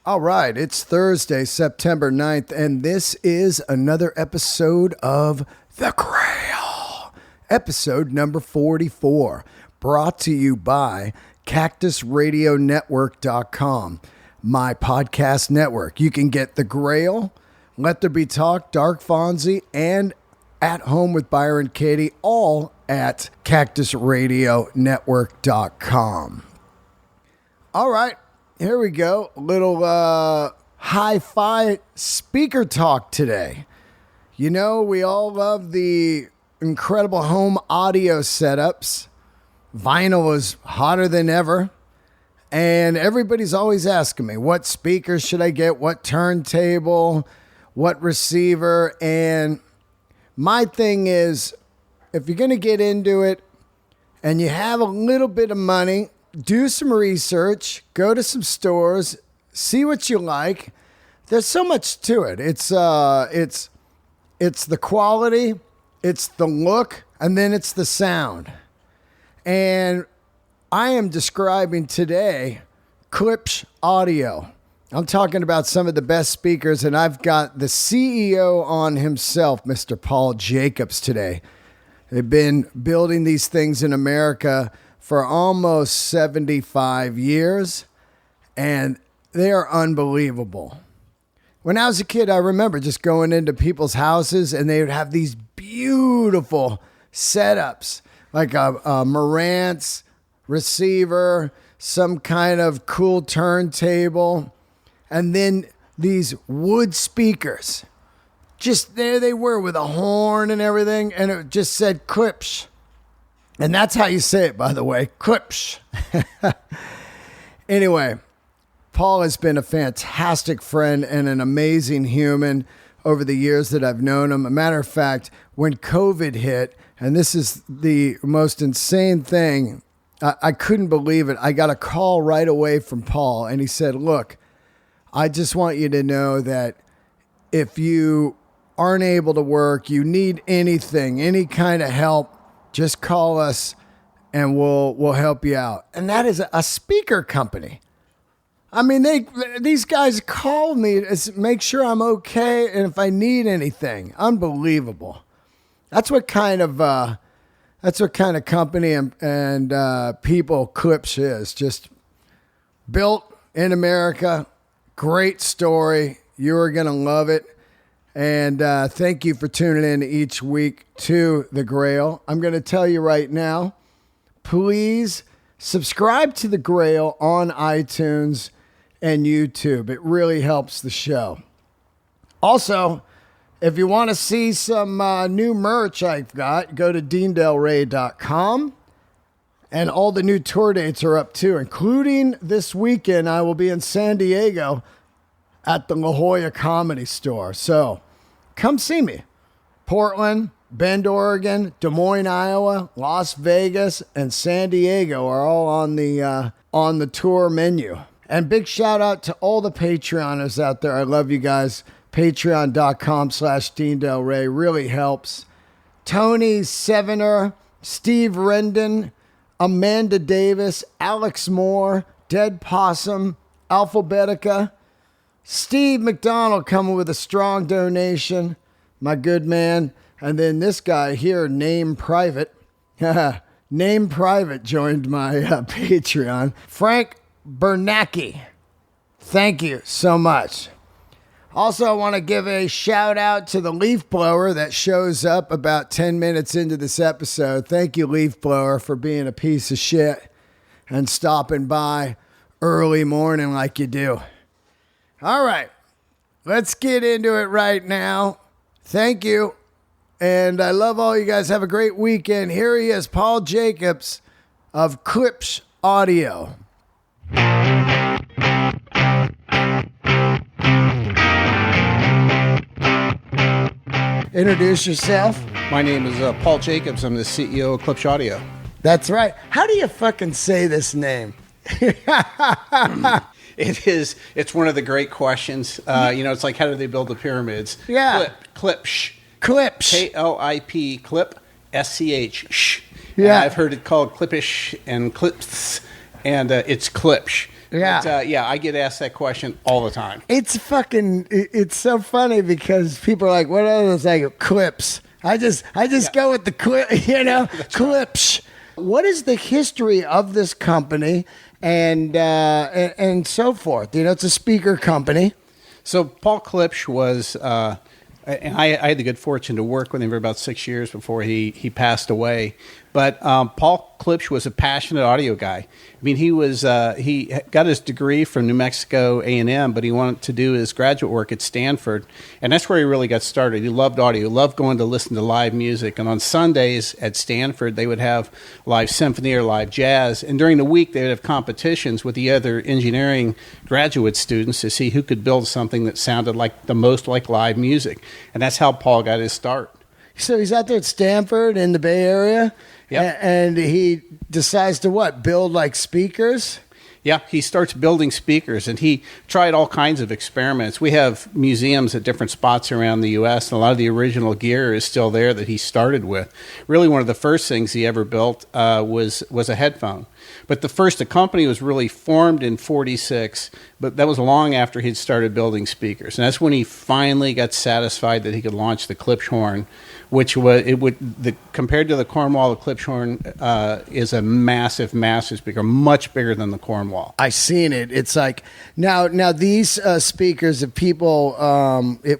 All right, it's Thursday, September 9th, and this is another episode of The Grail, episode number 44, brought to you by CactusRadioNetwork.com, my podcast network. You can get The Grail, Let There Be Talk, Dark Fonzie, and At Home with Byron Katie, all at CactusRadioNetwork.com. All right. Here we go. A little hi-fi speaker talk today. You know, we all love the incredible home audio setups. Vinyl is hotter than ever. And everybody's always asking me, what speakers should I get? What turntable? What receiver? And my thing is, if you're going to get into it and you have a little bit of money, do some research, go to some stores, see what you like. There's so much to it. It's the quality, it's the look, and then it's the sound. And I am describing today Klipsch audio. I'm talking about some of the best speakers, and I've got the CEO on himself, Mr. Paul Jacobs, today. They've been building these things in America for almost 75 years, and they are unbelievable. When I was a kid, I remember just going into people's houses, and they would have these beautiful setups, like a Marantz receiver, some kind of cool turntable, and then these wood speakers. Just there they were with a horn and everything, and it just said Klipsch. And that's how you say it, by the way, Klipsch. Anyway, Paul has been a fantastic friend and an amazing human over the years that I've known him. A matter of fact, when COVID hit, and this is the most insane thing, I couldn't believe it. I got a call right away from Paul, and he said, look, I just want you to know that if you aren't able to work, you need anything, any kind of help, just call us and we'll help you out. And that is a speaker company. I mean, these guys call me to make sure I'm okay and if I need anything. Unbelievable. That's what kind of company and people Klipsch is. Just built in America. Great story. You're going to love it. And thank you for tuning in each week to The Grail. I'm going to tell you right now, please subscribe to The Grail on iTunes and YouTube. It really helps the show. Also, if you want to see some new merch I've got, go to DeanDelRey.com. And all the new tour dates are up too, including this weekend. I will be in San Diego at the La Jolla Comedy Store. So come see me. Portland, Bend, Oregon, Des Moines, Iowa, Las Vegas, and San Diego are all on the tour menu. And big shout out to all the Patreoners out there. I love you guys. Patreon.com/DeanDelRey really helps. Tony Sevener, Steve Rendon, Amanda Davis, Alex Moore, Dead Possum, Alphabetica, Steve McDonald coming with a strong donation, my good man. And then this guy here, Name Private. Name Private joined my Patreon. Frank Bernacki. Thank you so much. Also, I want to give a shout out to the leaf blower that shows up about 10 minutes into this episode. Thank you, leaf blower, for being a piece of shit and stopping by early morning like you do. All right, let's get into it right now. Thank you. And I love all you guys. Have a great weekend. Here he is, Paul Jacobs of Klipsch Audio. Introduce yourself. My name is Paul Jacobs. I'm the CEO of Klipsch Audio. That's right. How do you fucking say this name? It's one of the great questions. It's like, how do they build the pyramids? Yeah. Klipsch. Klipsch. K-O-I-P, Klip, S-C-H, sh. Yeah. And I've heard it called Klippish and Klips, and it's Klipsch. Yeah. But, I get asked that question all the time. It's so funny because people are like, what are those like clips? I just go with the clip, clips. What is the history of this company and so forth? It's a speaker company. So Paul Klipsch was, and I had the good fortune to work with him for about 6 years before he passed away. But Paul Klipsch was a passionate audio guy. I mean, he got his degree from New Mexico A&M, but he wanted to do his graduate work at Stanford, and that's where he really got started. He loved audio, he loved going to listen to live music, and on Sundays at Stanford, they would have live symphony or live jazz, and during the week, they would have competitions with the other engineering graduate students to see who could build something that sounded like the most like live music, and that's how Paul got his start. So he's out there at Stanford in the Bay Area, and he decides to build like speakers? Yeah, he starts building speakers, and he tried all kinds of experiments. We have museums at different spots around the U.S., and a lot of the original gear is still there that he started with. Really, one of the first things he ever built was a headphone. But the first company was really formed in 1946, but that was long after he'd started building speakers. And that's when he finally got satisfied that he could launch the Klipsch horn, which compared to the Cornwall, the Klipsch horn is a massive, massive speaker, much bigger than the Cornwall. I seen it. It's like now these speakers, if people,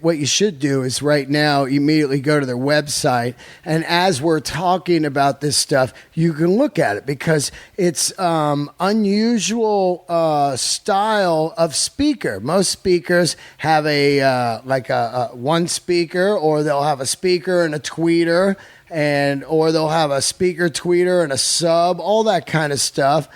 what you should do is right now immediately go to their website, and as we're talking about this stuff, you can look at it because it's unusual style of speaker. Most speakers have a one speaker, or they'll have a speaker and a tweeter, or they'll have a speaker, tweeter, and a sub, all that kind of stuff.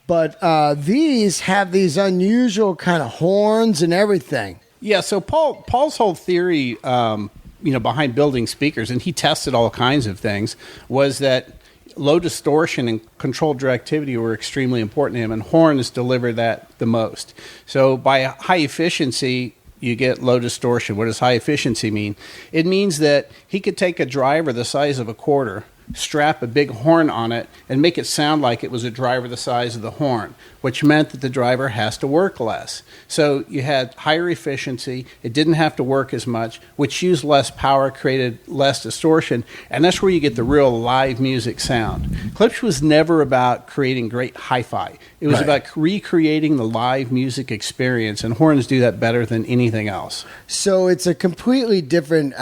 But these have these unusual kind of horns and everything. Yeah. So Paul's whole theory, behind building speakers, and he tested all kinds of things, was that low distortion and controlled directivity were extremely important to him, and horns deliver that the most. So by high efficiency, you get low distortion. What does high efficiency mean? It means that he could take a driver the size of a quarter, strap a big horn on it, and make it sound like it was a driver the size of the horn, which meant that the driver has to work less. So you had higher efficiency, it didn't have to work as much, which used less power, created less distortion, and that's where you get the real live music sound. Klipsch was never about creating great hi-fi. It was about recreating the live music experience, and horns do that better than anything else. So it's a completely different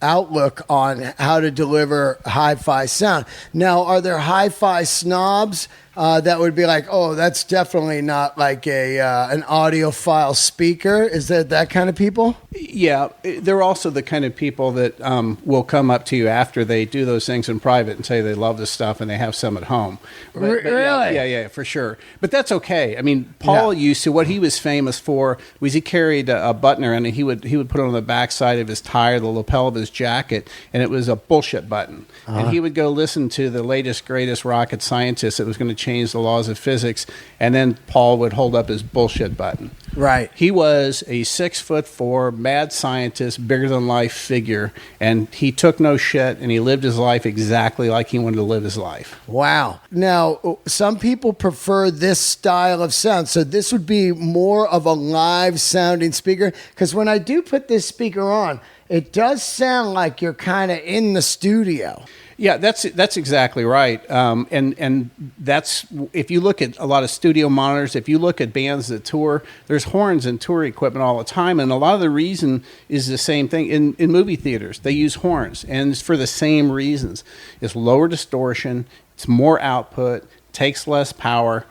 outlook on how to deliver hi-fi sound. Now, are there hi-fi snobs that would be like, oh, that's definitely not like an audiophile speaker? Is that kind of people? Yeah, they're also the kind of people that will come up to you after they do those things in private and say they love this stuff and they have some at home. But really? Yeah, for sure. But that's okay. I mean, Paul used to, what he was famous for was he carried a buttoner, and he would put it on the backside of his tie or the lapel of his jacket, and it was a bullshit button. And he would go listen to the latest, greatest rocket scientist that was going to change the laws of physics, and then Paul would hold up his bullshit button. Right. He was a 6'4" mad scientist, bigger than life figure, and he took no shit, and he lived his life exactly like he wanted to live his life. Wow. Now, some people prefer this style of sound, so this would be more of a live sounding speaker, because when I do put this speaker on, it does sound like you're kind of in the studio. Yeah, that's exactly right. And that's, if you look at a lot of studio monitors, if you look at bands that tour, there's horns and tour equipment all the time. And a lot of the reason is the same thing. In movie theaters, they use horns, and it's for the same reasons. It's lower distortion, it's more output, takes less power.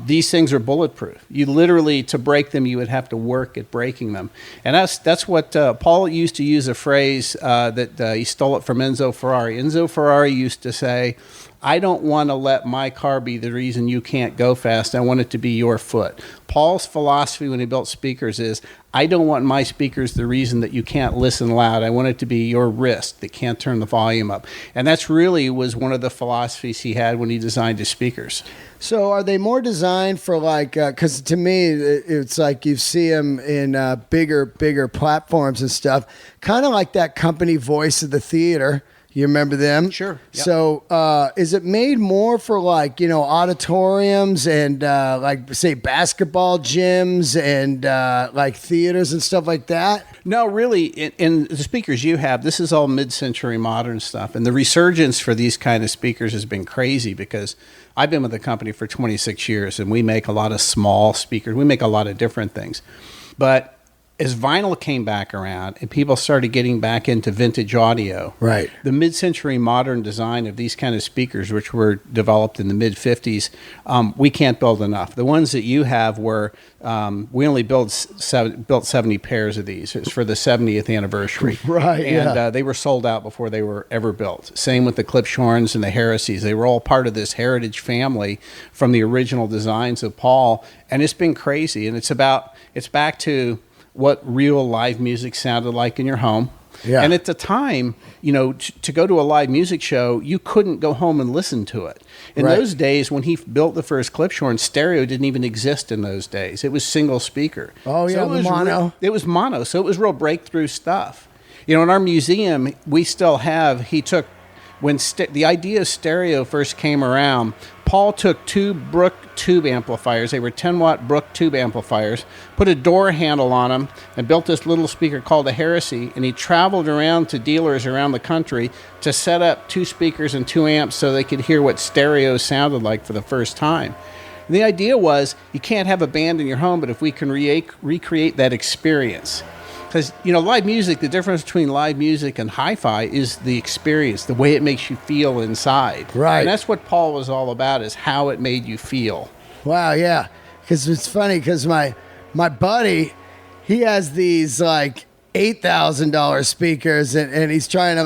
These things are bulletproof. You literally, to break them, you would have to work at breaking them. And that's what Paul used to use a phrase that he stole it from Enzo Ferrari. Enzo Ferrari used to say, I don't want to let my car be the reason you can't go fast. I want it to be your foot. Paul's philosophy when he built speakers is, I don't want my speakers the reason that you can't listen loud. I want it to be your wrist that can't turn the volume up. And that's really was one of the philosophies he had when he designed his speakers. So are they more designed for like, because to me, it's like you see them in bigger platforms and stuff, kind of like that company voice of the theater. You remember them? Sure. Yep. So is it made more for like, auditoriums and like say basketball gyms and like theaters and stuff like that? No, really, in the speakers you have, this is all mid-century modern stuff. And the resurgence for these kind of speakers has been crazy because I've been with the company for 26 years and we make a lot of small speakers. We make a lot of different things. But as vinyl came back around and people started getting back into vintage audio, right, the mid-century modern design of these kind of speakers, which were developed in the mid-50s, we can't build enough. The ones that you have were, we only built 70 pairs of these. It was for the 70th anniversary. Right, and they were sold out before they were ever built. Same with the Klipschorns and the Heresies. They were all part of this heritage family from the original designs of Paul, and it's been crazy. And it's back to what real live music sounded like in your home. Yeah. And at the time, to go to a live music show, you couldn't go home and listen to it. In those days, when he built the first Klipschorn, stereo didn't even exist in those days. It was single speaker. Oh, yeah, so mono. It was mono, so it was real breakthrough stuff. In our museum, we still have, when the idea of stereo first came around, Paul took two Brook tube amplifiers. They were 10-watt Brook tube amplifiers, put a door handle on them, and built this little speaker called a Heresy, and he traveled around to dealers around the country to set up 2 speakers and 2 amps so they could hear what stereo sounded like for the first time. And the idea was, you can't have a band in your home, but if we can recreate that experience. Because, live music, the difference between live music and hi-fi is the experience, the way it makes you feel inside. Right. And that's what Paul was all about, is how it made you feel. Wow, yeah. Because it's funny, because my buddy, he has these like $8,000 speakers, and he's trying to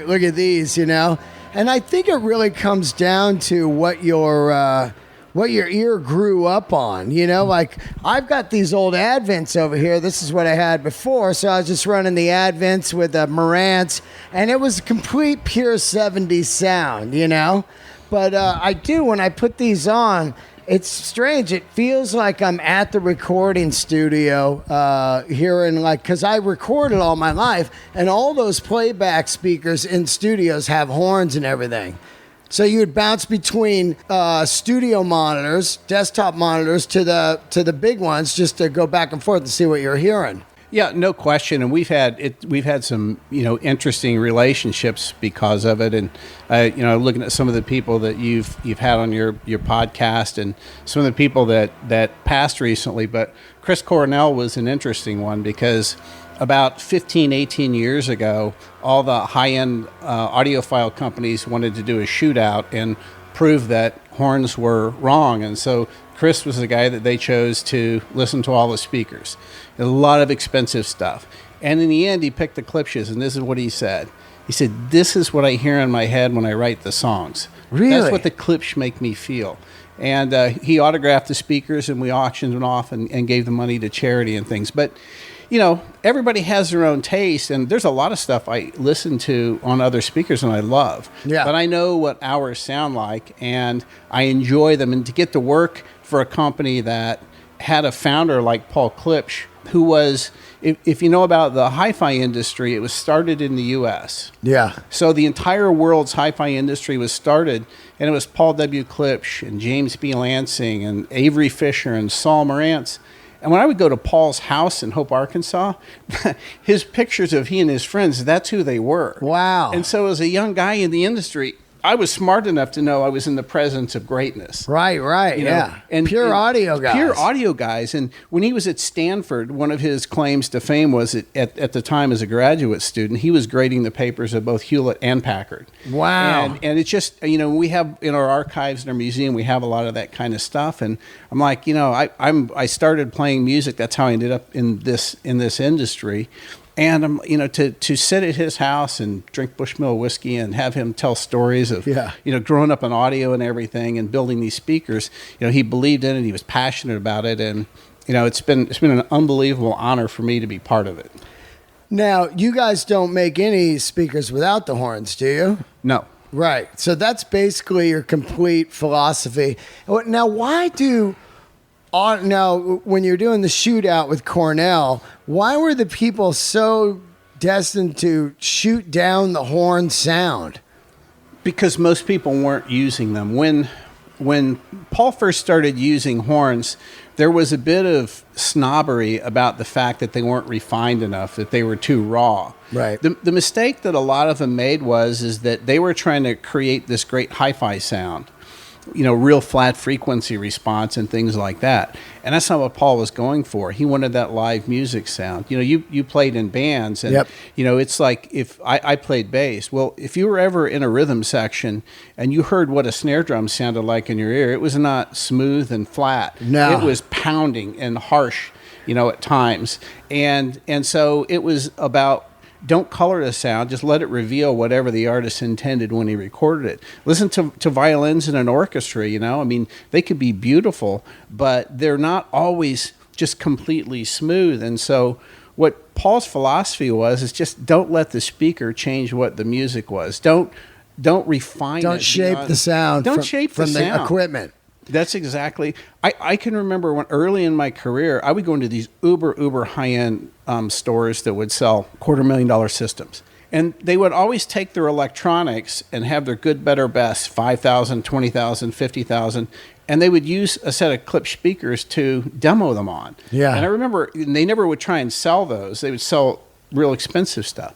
look at these, And I think it really comes down to what your ear grew up on, like I've got these old Advents over here. This is what I had before. So I was just running the Advents with Marantz, and it was a complete pure 70s sound, but I do, when I put these on, it's strange. It feels like I'm at the recording studio hearing because I recorded all my life, and all those playback speakers in studios have horns and everything. So you would bounce between studio monitors, desktop monitors, to the big ones, just to go back and forth and see what you're hearing. Yeah, no question. And we've had some interesting relationships because of it. And looking at some of the people that you've had on your podcast, and some of the people that passed recently. But Chris Cornell was an interesting one, because about 15, 18 years ago, all the high-end audiophile companies wanted to do a shootout and prove that horns were wrong. And so Chris was the guy that they chose to listen to all the speakers. A lot of expensive stuff. And in the end, he picked the Klipsch's, and this is what he said. He said, "This is what I hear in my head when I write the songs. Really? That's what the Klipsch make me feel." And he autographed the speakers, and we auctioned them off and gave the money to charity and things. But everybody has their own taste, and there's a lot of stuff I listen to on other speakers and I love. Yeah. But I know what ours sound like, and I enjoy them. And to get to work for a company that had a founder like Paul Klipsch, who was, if you know about the hi-fi industry, it was started in the U.S. Yeah. So the entire world's hi-fi industry was started, and it was Paul W. Klipsch and James B. Lansing and Avery Fisher and Saul Marantz. And when I would go to Paul's house in Hope, Arkansas, his pictures of he and his friends, that's who they were. Wow. And so as a young guy in the industry, I was smart enough to know I was in the presence of greatness. Right, yeah. And pure audio guys. Pure audio guys. And when he was at Stanford, one of his claims to fame was at the time as a graduate student, he was grading the papers of both Hewlett and Packard. Wow. And it's just, we have in our archives in our museum, we have a lot of that kind of stuff. And I'm like, I started playing music. That's how I ended up in this industry. And to sit at his house and drink Bushmill whiskey and have him tell stories of growing up in audio and everything and building these speakers, he believed in it. He was passionate about it, and it's been an unbelievable honor for me to be part of it. Now, you guys don't make any speakers without the horns, do you? No. Right. So that's basically your complete philosophy. Now, when you're doing the shootout with Cornell, why were the people so destined to shoot down the horn sound? Because most people weren't using them. When Paul first started using horns, there was a bit of snobbery about the fact that they weren't refined enough, that they were too raw. Right. The mistake that a lot of them made is that they were trying to create this great hi-fi sound, real flat frequency response and things like that. And that's not what Paul was going for. He wanted that live music sound. You played in bands, and Yep. It's like if I played bass. Well, if you were ever in a rhythm section and you heard what a snare drum sounded like in your ear, it was not smooth and flat. No. It was pounding and harsh, at times. And so it was about, don't color the sound, just let it reveal whatever the artist intended when he recorded it. Listen to violins in an orchestra, they could be beautiful, but they're not always just completely smooth. And so what Paul's philosophy is just don't let the speaker change what the music was. Don't refine it. Don't shape the sound from the equipment. That's exactly. I can remember when early in my career, I would go into these uber high-end stores that would sell $250,000 systems. And they would always take their electronics and have their good, better, best, 5,000, 20,000, 50,000, and they would use a set of clip speakers to demo them on. Yeah. And I remember they never would try and sell those. They would sell real expensive stuff.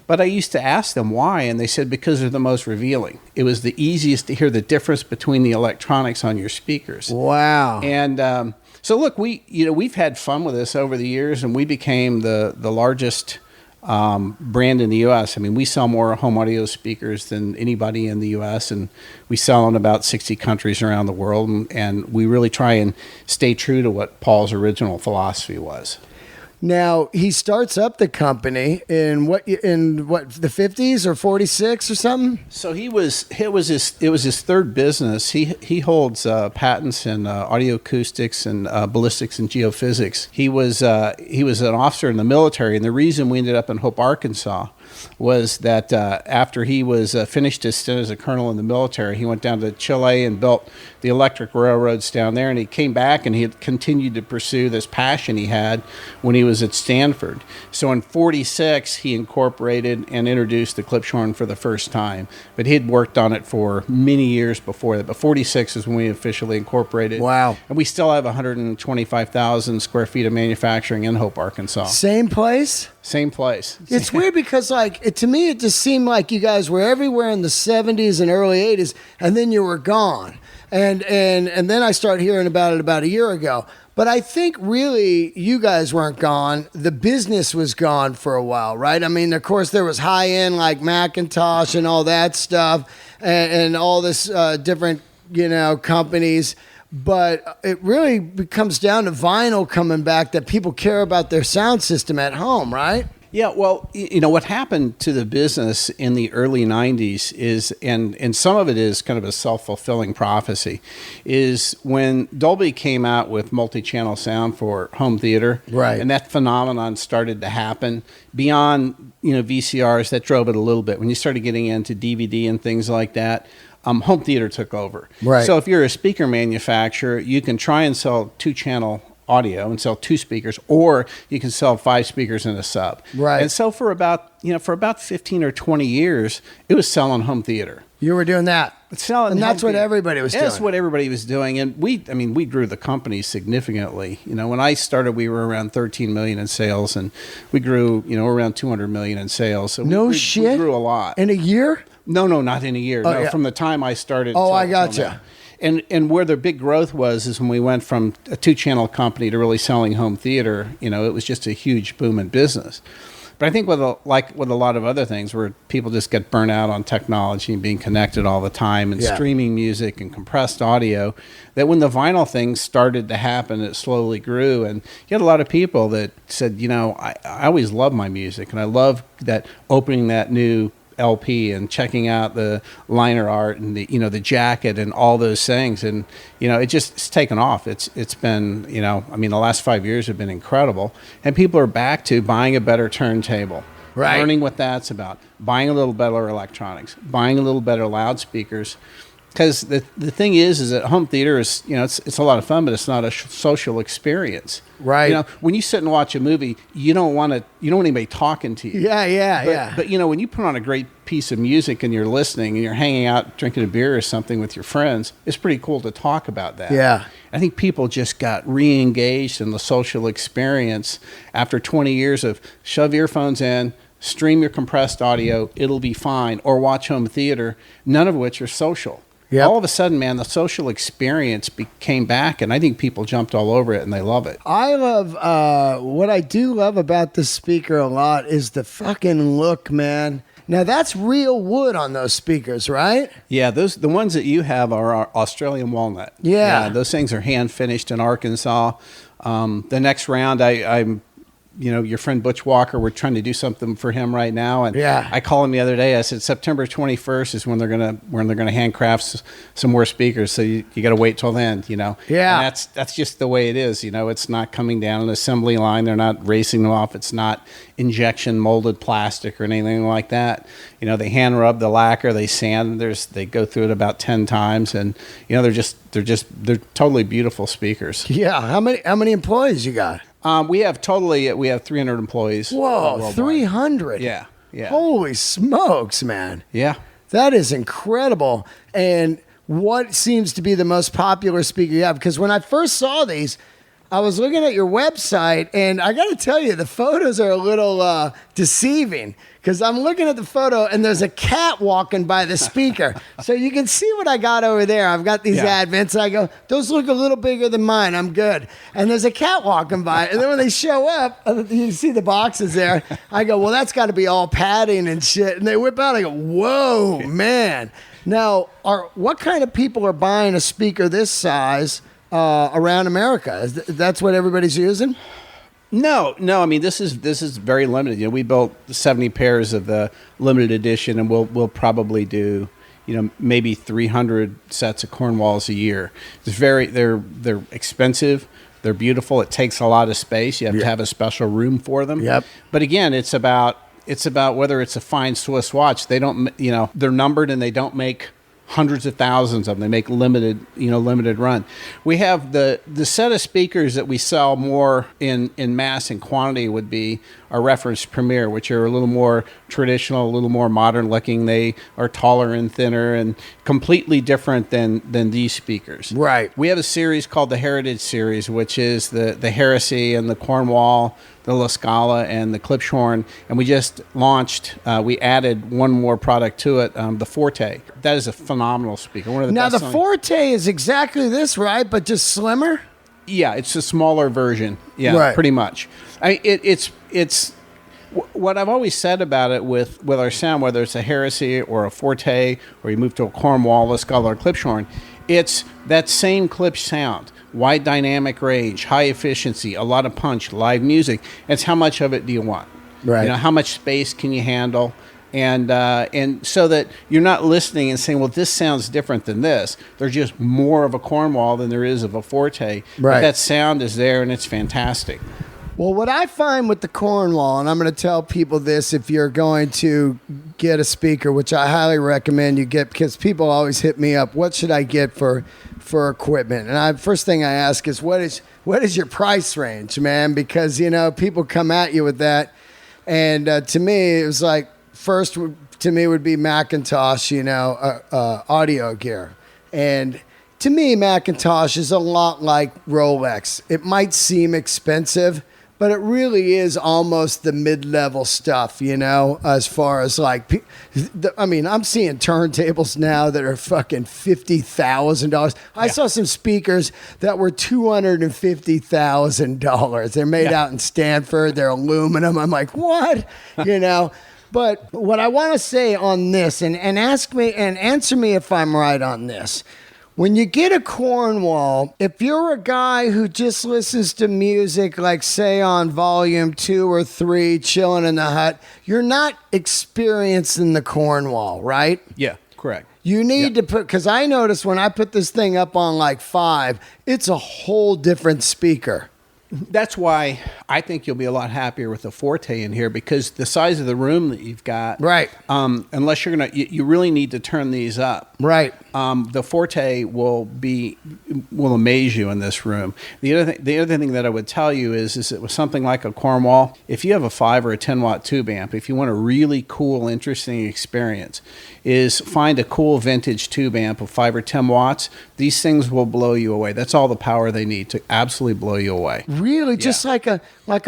But I used to ask them why, and they said because they're the most revealing. It was the easiest to hear the difference between the electronics on your speakers. Wow. And so look, we've had fun with this over the years, and we became the largest brand in the U.S. I mean, we sell more home audio speakers than anybody in the U.S., and we sell in about 60 countries around the world, and we really try and stay true to what Paul's original philosophy was. Now, he starts up the company in what the 50s or 46 or something? So it was his third business. He holds patents in audio acoustics and ballistics and geophysics. He was an officer in the military, and the reason we ended up in Hope, Arkansas, was that after he was finished his stint as a colonel in the military, he went down to Chile and built the electric railroads down there, and he came back and he had continued to pursue this passion he had when he was at Stanford. So in 46, he incorporated and introduced the Klipschorn for the first time, but he had worked on it for many years before that. But 46 is when we officially incorporated. Wow. And we still have 125,000 square feet of manufacturing in Hope, Arkansas. Same place? Same place. It's weird because, to me, it just seemed like you guys were everywhere in the 70s and early 80s, and then you were gone. And then I started hearing about it about a year ago. But I think really you guys weren't gone. The business was gone for a while, right? I mean, of course, there was high-end like Macintosh and all that stuff and all this different, companies. But it really comes down to vinyl coming back, that people care about their sound system at home, right? Yeah, well, what happened to the business in the early 90s is, and some of it is kind of a self-fulfilling prophecy, is when Dolby came out with multi-channel sound for home theater, right, and that phenomenon started to happen beyond, VCRs, that drove it a little bit. When you started getting into DVD and things like that, home theater took over. Right. So if you're a speaker manufacturer, you can try and sell 2-channel audio and sell 2 speakers, or you can sell 5 speakers in a sub. Right. And so for about 15 or 20 years, it was selling home theater. You were doing that. And that's what everybody was doing. That's what everybody was doing. And we grew the company significantly. When I started, we were around 13 million in sales, and we grew, around 200 million in sales. So we grew a lot. In a year? No, not in a year. Oh, no, yeah. From the time I started. Oh, I gotcha. And where the big growth is when we went from a 2-channel company to really selling home theater. It was just a huge boom in business. But I think with a lot of other things, where people just get burnt out on technology and being connected all the time, and streaming music and compressed audio, that when the vinyl thing started to happen, it slowly grew. And you had a lot of people that said, I always loved my music, and I love that opening that new LP and checking out the liner art and the jacket and all those things, and it's taken off. It's been the last 5 years have been incredible, and people are back to buying a better turntable, right, learning what that's about, buying a little better electronics, buying a little better loudspeakers, Because the thing is that home theater is, it's a lot of fun, but it's not a social experience. Right. When you sit and watch a movie, you don't want anybody talking to you. Yeah. But when you put on a great piece of music and you're listening and you're hanging out drinking a beer or something with your friends, it's pretty cool to talk about that. Yeah. I think people just got re-engaged in the social experience after 20 years of shove earphones in, stream your compressed audio, it'll be fine, or watch home theater, none of which are social. Yep. All of a sudden, man, the social experience came back, and I think people jumped all over it, and they love it. I love, what I do love about this speaker a lot is the fucking look, man. Now, that's real wood on those speakers, right? Yeah, the ones that you have are Australian walnut. Yeah. Those things are hand-finished in Arkansas. The next round, I'm your friend Butch Walker, we're trying to do something for him right now. And I called him the other day. I said, September 21st is when they're gonna handcraft some more speakers. So you got to wait till then, Yeah. And that's just the way it is. It's not coming down an assembly line. They're not racing them off. It's not injection molded plastic or anything like that. They hand rub the lacquer, they sand, they go through it about 10 times. And, they're totally beautiful speakers. Yeah. How many employees you got? We have 300 employees. Whoa, 300. Yeah. Holy smokes, man. Yeah. That is incredible. And what seems to be the most popular speaker you have? Because when I first saw these, I was looking at your website, and I got to tell you, the photos are a little deceiving. Because I'm looking at the photo, and there's a cat walking by the speaker. So you can see what I got over there. I've got these Advents, and I go, those look a little bigger than mine. I'm good. And there's a cat walking by. And then when they show up, you see the boxes there. I go, well, that's got to be all padding and shit. And they whip out. I go, whoa, man. Now, what kind of people are buying a speaker this size around America? That's what everybody's using? No. I mean, this is very limited. We built 70 pairs of the limited edition, and we'll probably do, maybe 300 sets of Cornwalls a year. They're expensive. They're beautiful. It takes a lot of space. You have to have a special room for them. Yep. But again, it's about whether it's a fine Swiss watch. They don't, they're numbered, and they don't make hundreds of thousands of them. They make limited run. We have the set of speakers that we sell more in mass and quantity would be our reference Premier, which are a little more traditional, a little more modern looking. They are taller and thinner and completely different than these speakers. Right. We have a series called the Heritage Series, which is the Heresy and the Cornwall, the La Scala, and the Klipschorn, and we just launched, we added one more product to it, the Forte. That is a phenomenal speaker. One of the now, best the Forte is exactly this, right? But just slimmer? Yeah, it's a smaller version. Yeah, right. Pretty much. It's what I've always said about it with our sound, whether it's a Heresy or a Forte, or you move to a Cornwall, La Scala, or Klipschorn, it's that same Klipsch sound. Wide dynamic range, high efficiency, a lot of punch, live music. It's how much of it do you want? Right. How much space can you handle? And so that you're not listening and saying, well, this sounds different than this. There's just more of a Cornwall than there is of a Forte. Right. But that sound is there, and it's fantastic. Well, what I find with the Cornwall, and I'm going to tell people this if you're going to get a speaker, which I highly recommend you get, because people always hit me up, what should I get for equipment? And first thing I ask is, what is your price range, man? Because, people come at you with that. And to me, it was like, first to me would be Macintosh, audio gear. And to me, Macintosh is a lot like Rolex. It might seem expensive, but it really is almost the mid-level stuff, as far as I'm seeing turntables now that are fucking $50,000. I saw some speakers that were $250,000. They're made out in Stanford. They're aluminum. I'm like, what? But what I want to say on this, and ask me and answer me if I'm right on this. When you get a Cornwall, if you're a guy who just listens to music, like say on volume 2 or 3, chilling in the hut, you're not experiencing the Cornwall, right? Yeah, correct. You need to put, because I noticed when I put this thing up on like 5, it's a whole different speaker. That's why I think you'll be a lot happier with the Forte in here, because the size of the room that you've got, right? Unless you really need to turn these up. Right. The Forte will amaze you in this room. The other thing that I would tell you is it was something like a Cornwall. If you have a 5 or a 10 watt tube amp, if you want a really cool, interesting experience, is find a cool vintage tube amp of 5 or 10 watts. These things will blow you away. That's all the power they need to absolutely blow you away. Really, just like a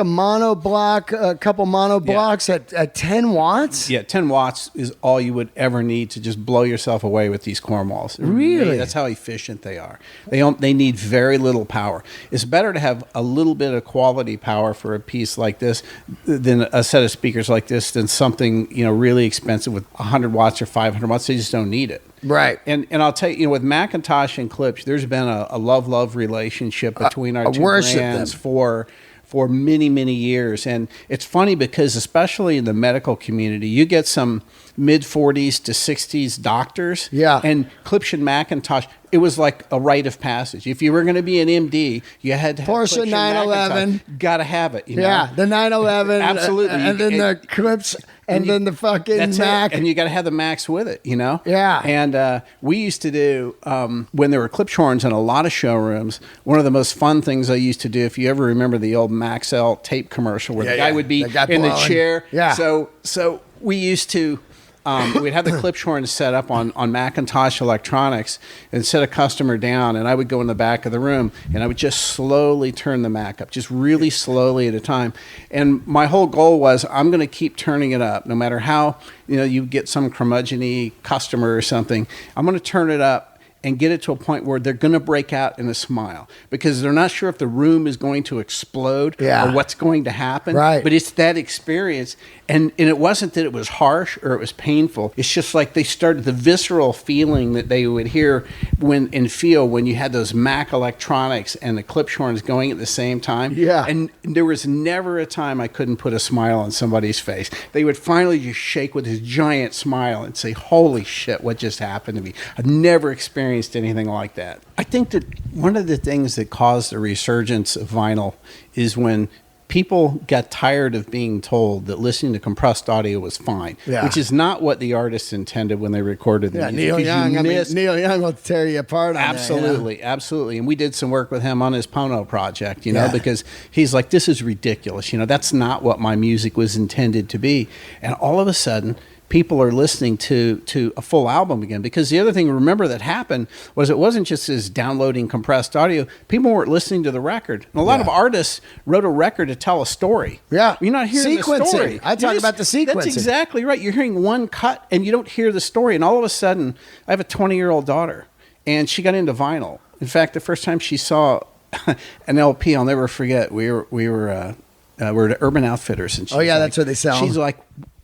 mono block, a couple mono blocks at 10 watts. Yeah, 10 watts is all you would ever need to just blow yourself away with these Cornwalls. Really? That's how efficient they are. They need very little power. It's better to have a little bit of quality power for a piece like this than a set of speakers like this than something really expensive with 100 watts or 500 watts. They just don't need it. Right. And I'll tell you, with Macintosh and Klipsch, there's been a love relationship between our two brands for many, many years. And it's funny because especially in the medical community, you get some mid-40s to 60s doctors. Yeah. And Klipsch and Macintosh, it was like a rite of passage. If you were going to be an MD, you had to have Porsche 911. Got to have it. Yeah, the 911. Absolutely. And then the Klipsch, and then the fucking Mac. And you got to have the Macs with it, Yeah. And we used to do, when there were Klipsch horns in a lot of showrooms, one of the most fun things I used to do, if you ever remember the old Maxell tape commercial where the guy would be in the chair. Yeah. So we used to... we'd have the Klipsch horn set up on Macintosh Electronics and set a customer down, and I would go in the back of the room and I would just slowly turn the Mac up, just really slowly at a time. And my whole goal was I'm going to keep turning it up, no matter how you get some curmudgeon-y customer or something. I'm going to turn it up and get it to a point where they're going to break out in a smile because they're not sure if the room is going to explode or what's going to happen. Right. But it's that experience. And it wasn't that it was harsh or it was painful. It's just like they started the visceral feeling that they would hear and feel when you had those Mac electronics and the Klipsch horns going at the same time. Yeah. And there was never a time I couldn't put a smile on somebody's face. They would finally just shake with this giant smile and say, holy shit, what just happened to me? I've never experienced anything like that. I think that one of the things that caused the resurgence of vinyl is when people got tired of being told that listening to compressed audio was fine, which is not what the artists intended when they recorded the music. Neil Young will tear you apart on absolutely, that, absolutely. And we did some work with him on his Pono project, because he's like, this is ridiculous. That's not what my music was intended to be. And all of a sudden, people are listening to a full album again. Because the other thing, remember, that happened was it wasn't just as downloading compressed audio. People weren't listening to the record. And a lot of artists wrote a record to tell a story. Yeah. You're not hearing the story. I talk about the sequencing. That's exactly right. You're hearing one cut and you don't hear the story. And all of a sudden, I have a 20-year-old daughter and she got into vinyl. In fact, the first time she saw an LP, I'll never forget, we were at Urban Outfitters. And that's where they sell them. She's like,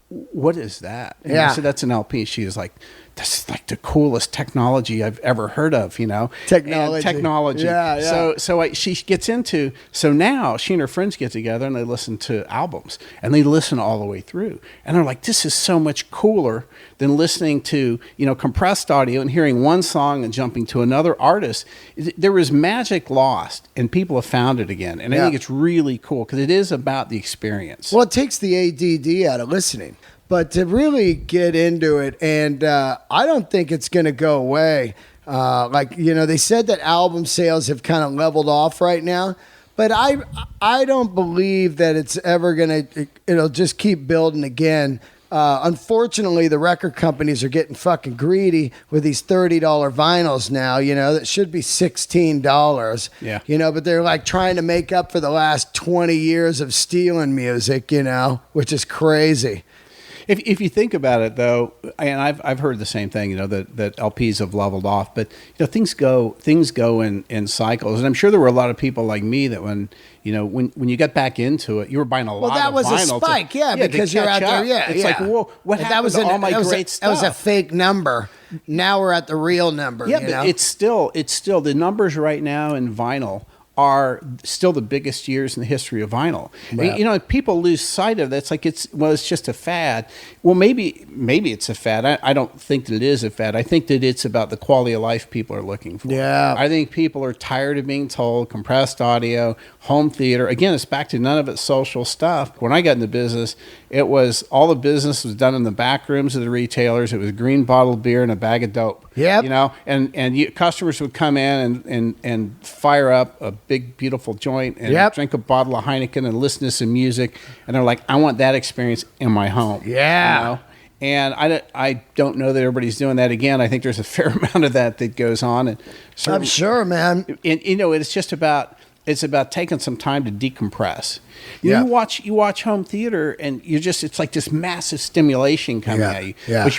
what is that? And I said, that's an LP. She was like, this is like the coolest technology I've ever heard of, Technology. Yeah. So she gets into, so now she and her friends get together and they listen to albums and they listen all the way through. And they're like, this is so much cooler than listening to, compressed audio and hearing one song and jumping to another artist. There was magic lost and people have found it again. And I think it's really cool because it is about the experience. Well, it takes the ADD out of listening. But to really get into it, and I don't think it's going to go away. They said that album sales have kind of leveled off right now, but I don't believe that it's ever going to, it'll just keep building again. Unfortunately, the record companies are getting fucking greedy with these $30 vinyls now, that should be $16. Yeah. But they're like trying to make up for the last 20 years of stealing music, which is crazy. If you think about it, though, and I've heard the same thing, that LPs have leveled off, but things go in cycles, and I'm sure there were a lot of people like me that when you got back into it, you were buying a lot of vinyl. Well, that was a spike, because you're out there, It's like, whoa, what happened to all my great stuff? That was a fake number. Now we're at the real number. Yeah, but it's still the numbers right now in vinyl are still the biggest years in the history of vinyl. Yeah. And, people lose sight of that. It's like it's just a fad. Well, maybe it's a fad. I don't think that it is a fad. I think that it's about the quality of life people are looking for. Yeah. I think people are tired of being told compressed audio, home theater. Again, it's back to none of it's social stuff. When I got in the business, it was all the business was done in the back rooms of the retailers. It was green bottled beer and a bag of dope. Yep. You know, and customers would come in and fire up a big, beautiful joint and drink a bottle of Heineken and listen to some music. And they're like, I want that experience in my home. Yeah. You know? And I don't know that everybody's doing that. Again, I think there's a fair amount of that goes on. And I'm sure, man. And, you know, it's about taking some time to decompress. You watch home theater, and it's like this massive stimulation coming at you. Yeah. But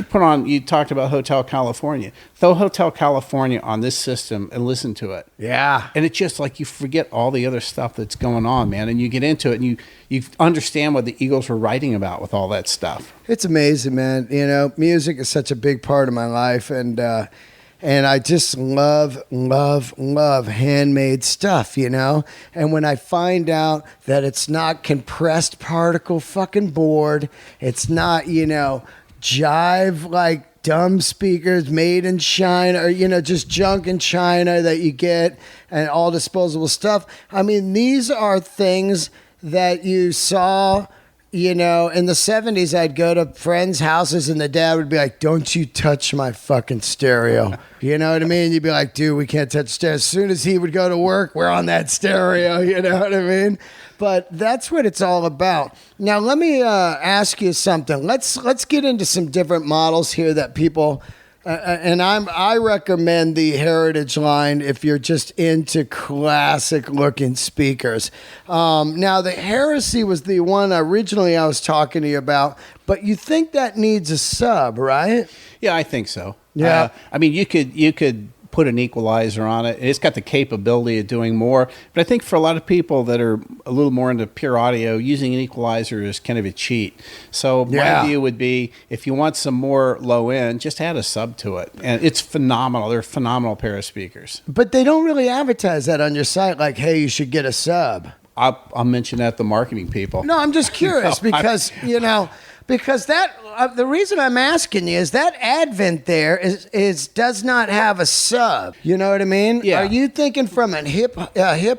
you talked about Hotel California. Throw Hotel California on this system and listen to it. Yeah. And it's just like you forget all the other stuff that's going on, man. And you get into it, and you understand what the Eagles were writing about with all that stuff. It's amazing, man. You know, music is such a big part of my life, and I just love handmade stuff, you know? And when I find out that it's not compressed particle fucking board, it's not, you know, jive like dumb speakers made in China, or, you know, just junk in China that you get and all disposable stuff. I mean, these are things that you saw. You know, in the 70s, I'd go to friends' houses and the dad would be like, don't you touch my fucking stereo. You know what I mean? You'd be like, dude, we can't touch stereo. As soon as he would go to work, we're on that stereo. You know what I mean? But that's what it's all about. Now, let me ask you something. Let's get into some different models here that people... and I recommend the Heritage line if you're just into classic looking speakers. Now the Heresy was the one originally I was talking to you about, but you think that needs a sub, right? Yeah, I think so. Yeah. I mean, you could put an equalizer on it. It's got the capability of doing more. But I think for a lot of people that are a little more into pure audio, using an equalizer is kind of a cheat. So my view would be, if you want some more low end, just add a sub to it. And it's phenomenal. They're a phenomenal pair of speakers. But they don't really advertise that on your site, like, hey, you should get a sub. I'll mention that to marketing people. No, I'm just curious because, you know... Because that the reason I'm asking you is that Advent there is does not have a sub. You know what I mean? Yeah. Are you thinking from a hip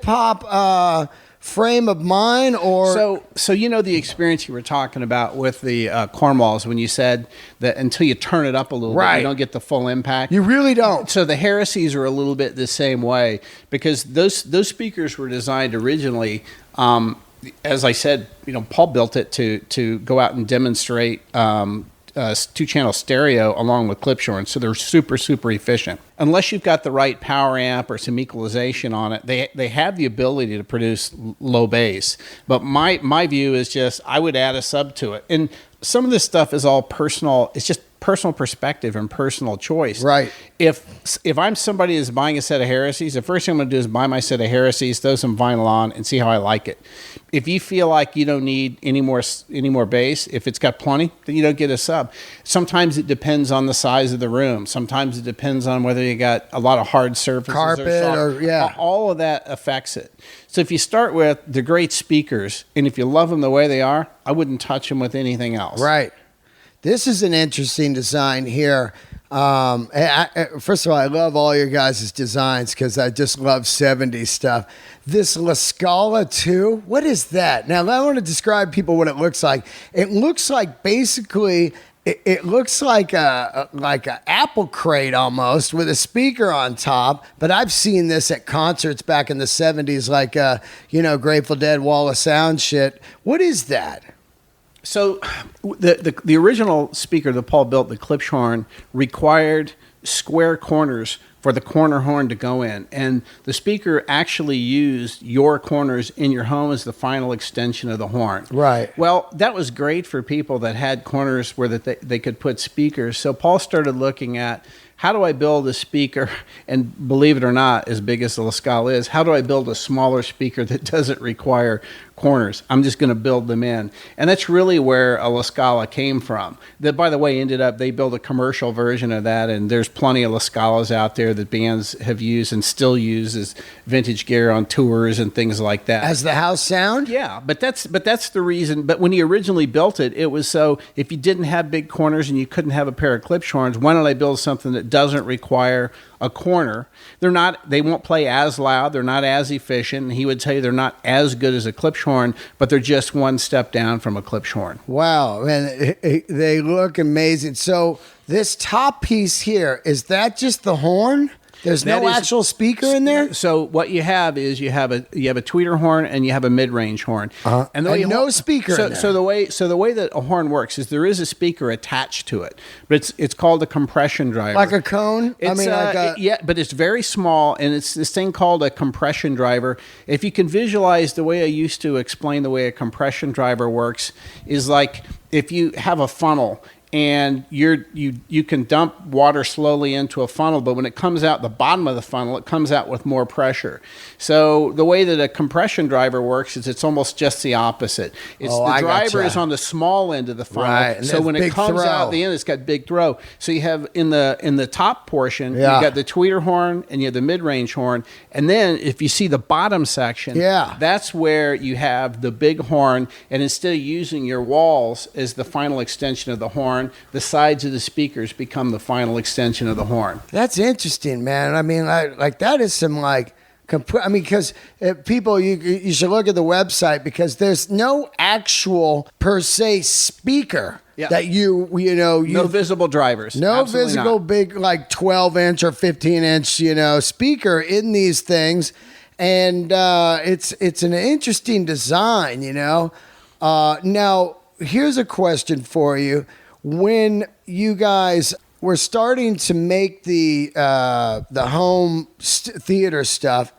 hop frame of mind, or so you know the experience you were talking about with the Cornwalls when you said that until you turn it up a little bit, you don't get the full impact. You really don't. So the Heresies are a little bit the same way, because those speakers were designed originally. As I said, you know, Paul built it to go out and demonstrate two-channel stereo along with clipshorn, so they're super, super efficient. Unless you've got the right power amp or some equalization on it, they have the ability to produce low bass. But my view is just I would add a sub to it. And some of this stuff is all personal. It's just personal perspective and personal choice. Right. If I'm somebody that's buying a set of Heresies, the first thing I'm going to do is buy my set of Heresies, throw some vinyl on, and see how I like it. If you feel like you don't need any more bass, if it's got plenty, then you don't get a sub. Sometimes it depends on the size of the room. Sometimes it depends on whether you got a lot of hard surfaces, carpet, or all of that affects it. So if you start with the great speakers, and if you love them the way they are, I wouldn't touch them with anything else. Right. This is an interesting design here. First of all, I love all your guys' designs because I just love 70s stuff. This La Scala 2, what is that? Now, I want to describe people what it looks like. It looks like basically... It looks like a apple crate almost with a speaker on top, but I've seen this at concerts back in the 70s, like, Grateful Dead Wall of Sound shit. What is that? So the original speaker that Paul built, the Clipshorn, required square corners for the corner horn to go in. And the speaker actually used your corners in your home as the final extension of the horn. Right. Well, that was great for people that had corners where they could put speakers. So Paul started looking at, how do I build a speaker, and believe it or not, as big as the La Scala is, how do I build a smaller speaker that doesn't require corners? I'm just going to build them in. And that's really where a La Scala came from. That, by the way, they built a commercial version of that, and there's plenty of La Scalas out there that bands have used and still use as vintage gear on tours and things like that. As the house sound? Yeah, but that's the reason. But when he originally built it, it was so if you didn't have big corners and you couldn't have a pair of Clipshorns, why don't I build something that doesn't require a corner. They won't play as loud. They're not as efficient. And he would tell you they're not as good as a Klipsch horn, but they're just one step down from a Klipsch horn. Wow, man, they look amazing. So this top piece here, is that just the horn? There's no actual speaker in there? So what you have is you have a tweeter horn and you have a mid-range horn. And no speaker in there. So the way that a horn works is there is a speaker attached to it, but it's called a compression driver. Like a cone? Yeah, but it's very small, and it's this thing called a compression driver. If you can visualize, the way I used to explain the way a compression driver works is like if you have a funnel and you can dump water slowly into a funnel, but when it comes out the bottom of the funnel, it comes out with more pressure. So the way that a compression driver works is it's almost just the opposite. It's the driver is on the small end of the funnel, right, so when it comes out at the end, it's got big throw. So you have in the top portion, you got the tweeter horn and you have the mid-range horn, and then if you see the bottom section, that's where you have the big horn, and instead of using your walls as the final extension of the horn, the sides of the speakers become the final extension of the horn. That's interesting, man. I mean, like that is some like, because people, you should look at the website because there's no actual per se speaker that no visible drivers, no visible big like 12-inch or 15-inch speaker in these things, and it's an interesting design. Now here's a question for you. When you guys were starting to make the home theater stuff,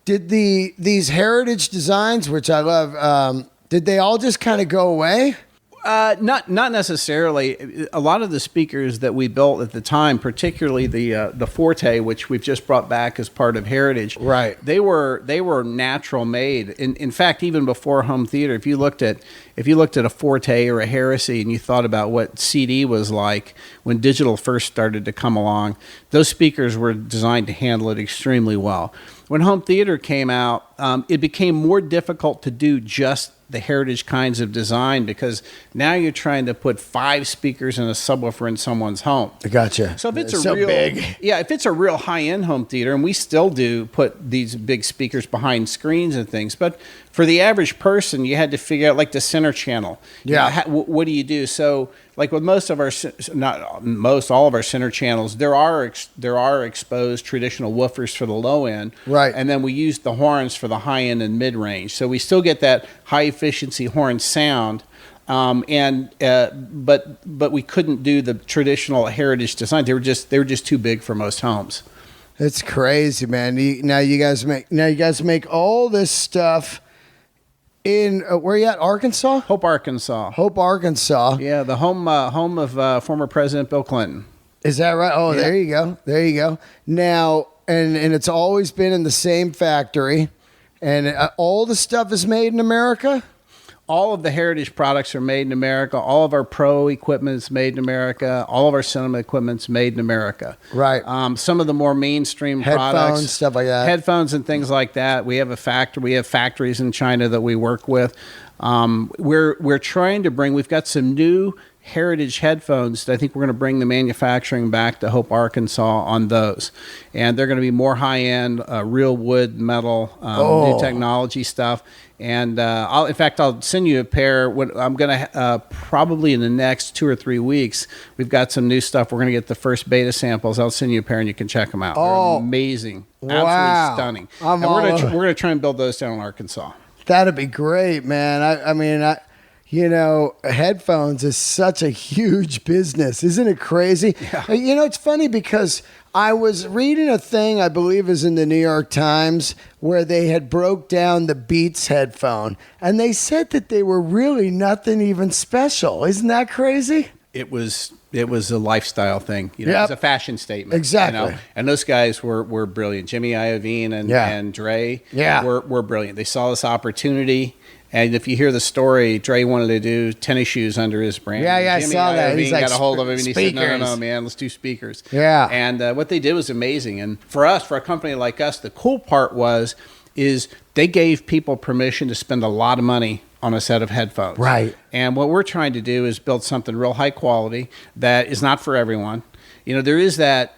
did these heritage designs, which I love, did they all just kind of go away? Not necessarily. A lot of the speakers that we built at the time, particularly the Forte, which we've just brought back as part of Heritage, right? They were natural made. In fact, even before home theater, if you looked at a Forte or a Heresy and you thought about what CD was like when digital first started to come along, those speakers were designed to handle it extremely well. When home theater came out, it became more difficult to do just the heritage kinds of design because now you're trying to put 5 speakers and a subwoofer in someone's home. Gotcha. So if it's big. Yeah, if it's a real high-end home theater, and we still do put these big speakers behind screens and things, but for the average person, you had to figure out like the center channel. What do you do? So like with all of our center channels, there are exposed traditional woofers for the low end, right? And then we use the horns for the high end and mid range. So we still get that high efficiency horn sound, but we couldn't do the traditional heritage design. They were just too big for most homes. It's crazy, man. Now you guys make all this stuff. In where you at? Arkansas? Hope, Arkansas. Yeah, the home of former President Bill Clinton. Is that right? Oh, yeah. There you go. Now, and it's always been in the same factory, and all the stuff is made in America. All of the heritage products are made in America. All of our pro equipment is made in America. All of our cinema equipment is made in America. Right. Some of the more mainstream headphones, products, stuff like that. Headphones and things like that. We have a factory. We have factories in China that we work with. We're trying to bring. We've got some new heritage headphones. I think we're going to bring the manufacturing back to Hope, Arkansas on those, and they're going to be more high end, real wood, metal, new technology stuff. And I'll send you a pair. I'm going to probably in the next 2 or 3 weeks. We've got some new stuff. We're going to get the first beta samples. I'll send you a pair and you can check them out. They're amazing, absolutely stunning. And we're going to try and build those down in Arkansas. That'd be great, man. I mean, headphones is such a huge business. Isn't it crazy? Yeah. It's funny because I was reading a thing, I believe is in the New York Times, where they had broke down the Beats headphone, and they said that they were really nothing even special. Isn't that crazy? It was a lifestyle thing. It was a fashion statement. Exactly. And those guys were brilliant. Jimmy Iovine and Dre were brilliant. They saw this opportunity. And if you hear the story, Dre wanted to do tennis shoes under his brand. I saw that. He got a hold of him and he said, no, man, let's do speakers. Yeah. And what they did was amazing. And for a company like us, the cool part is they gave people permission to spend a lot of money on a set of headphones. Right. And what we're trying to do is build something real high quality that is not for everyone. There is that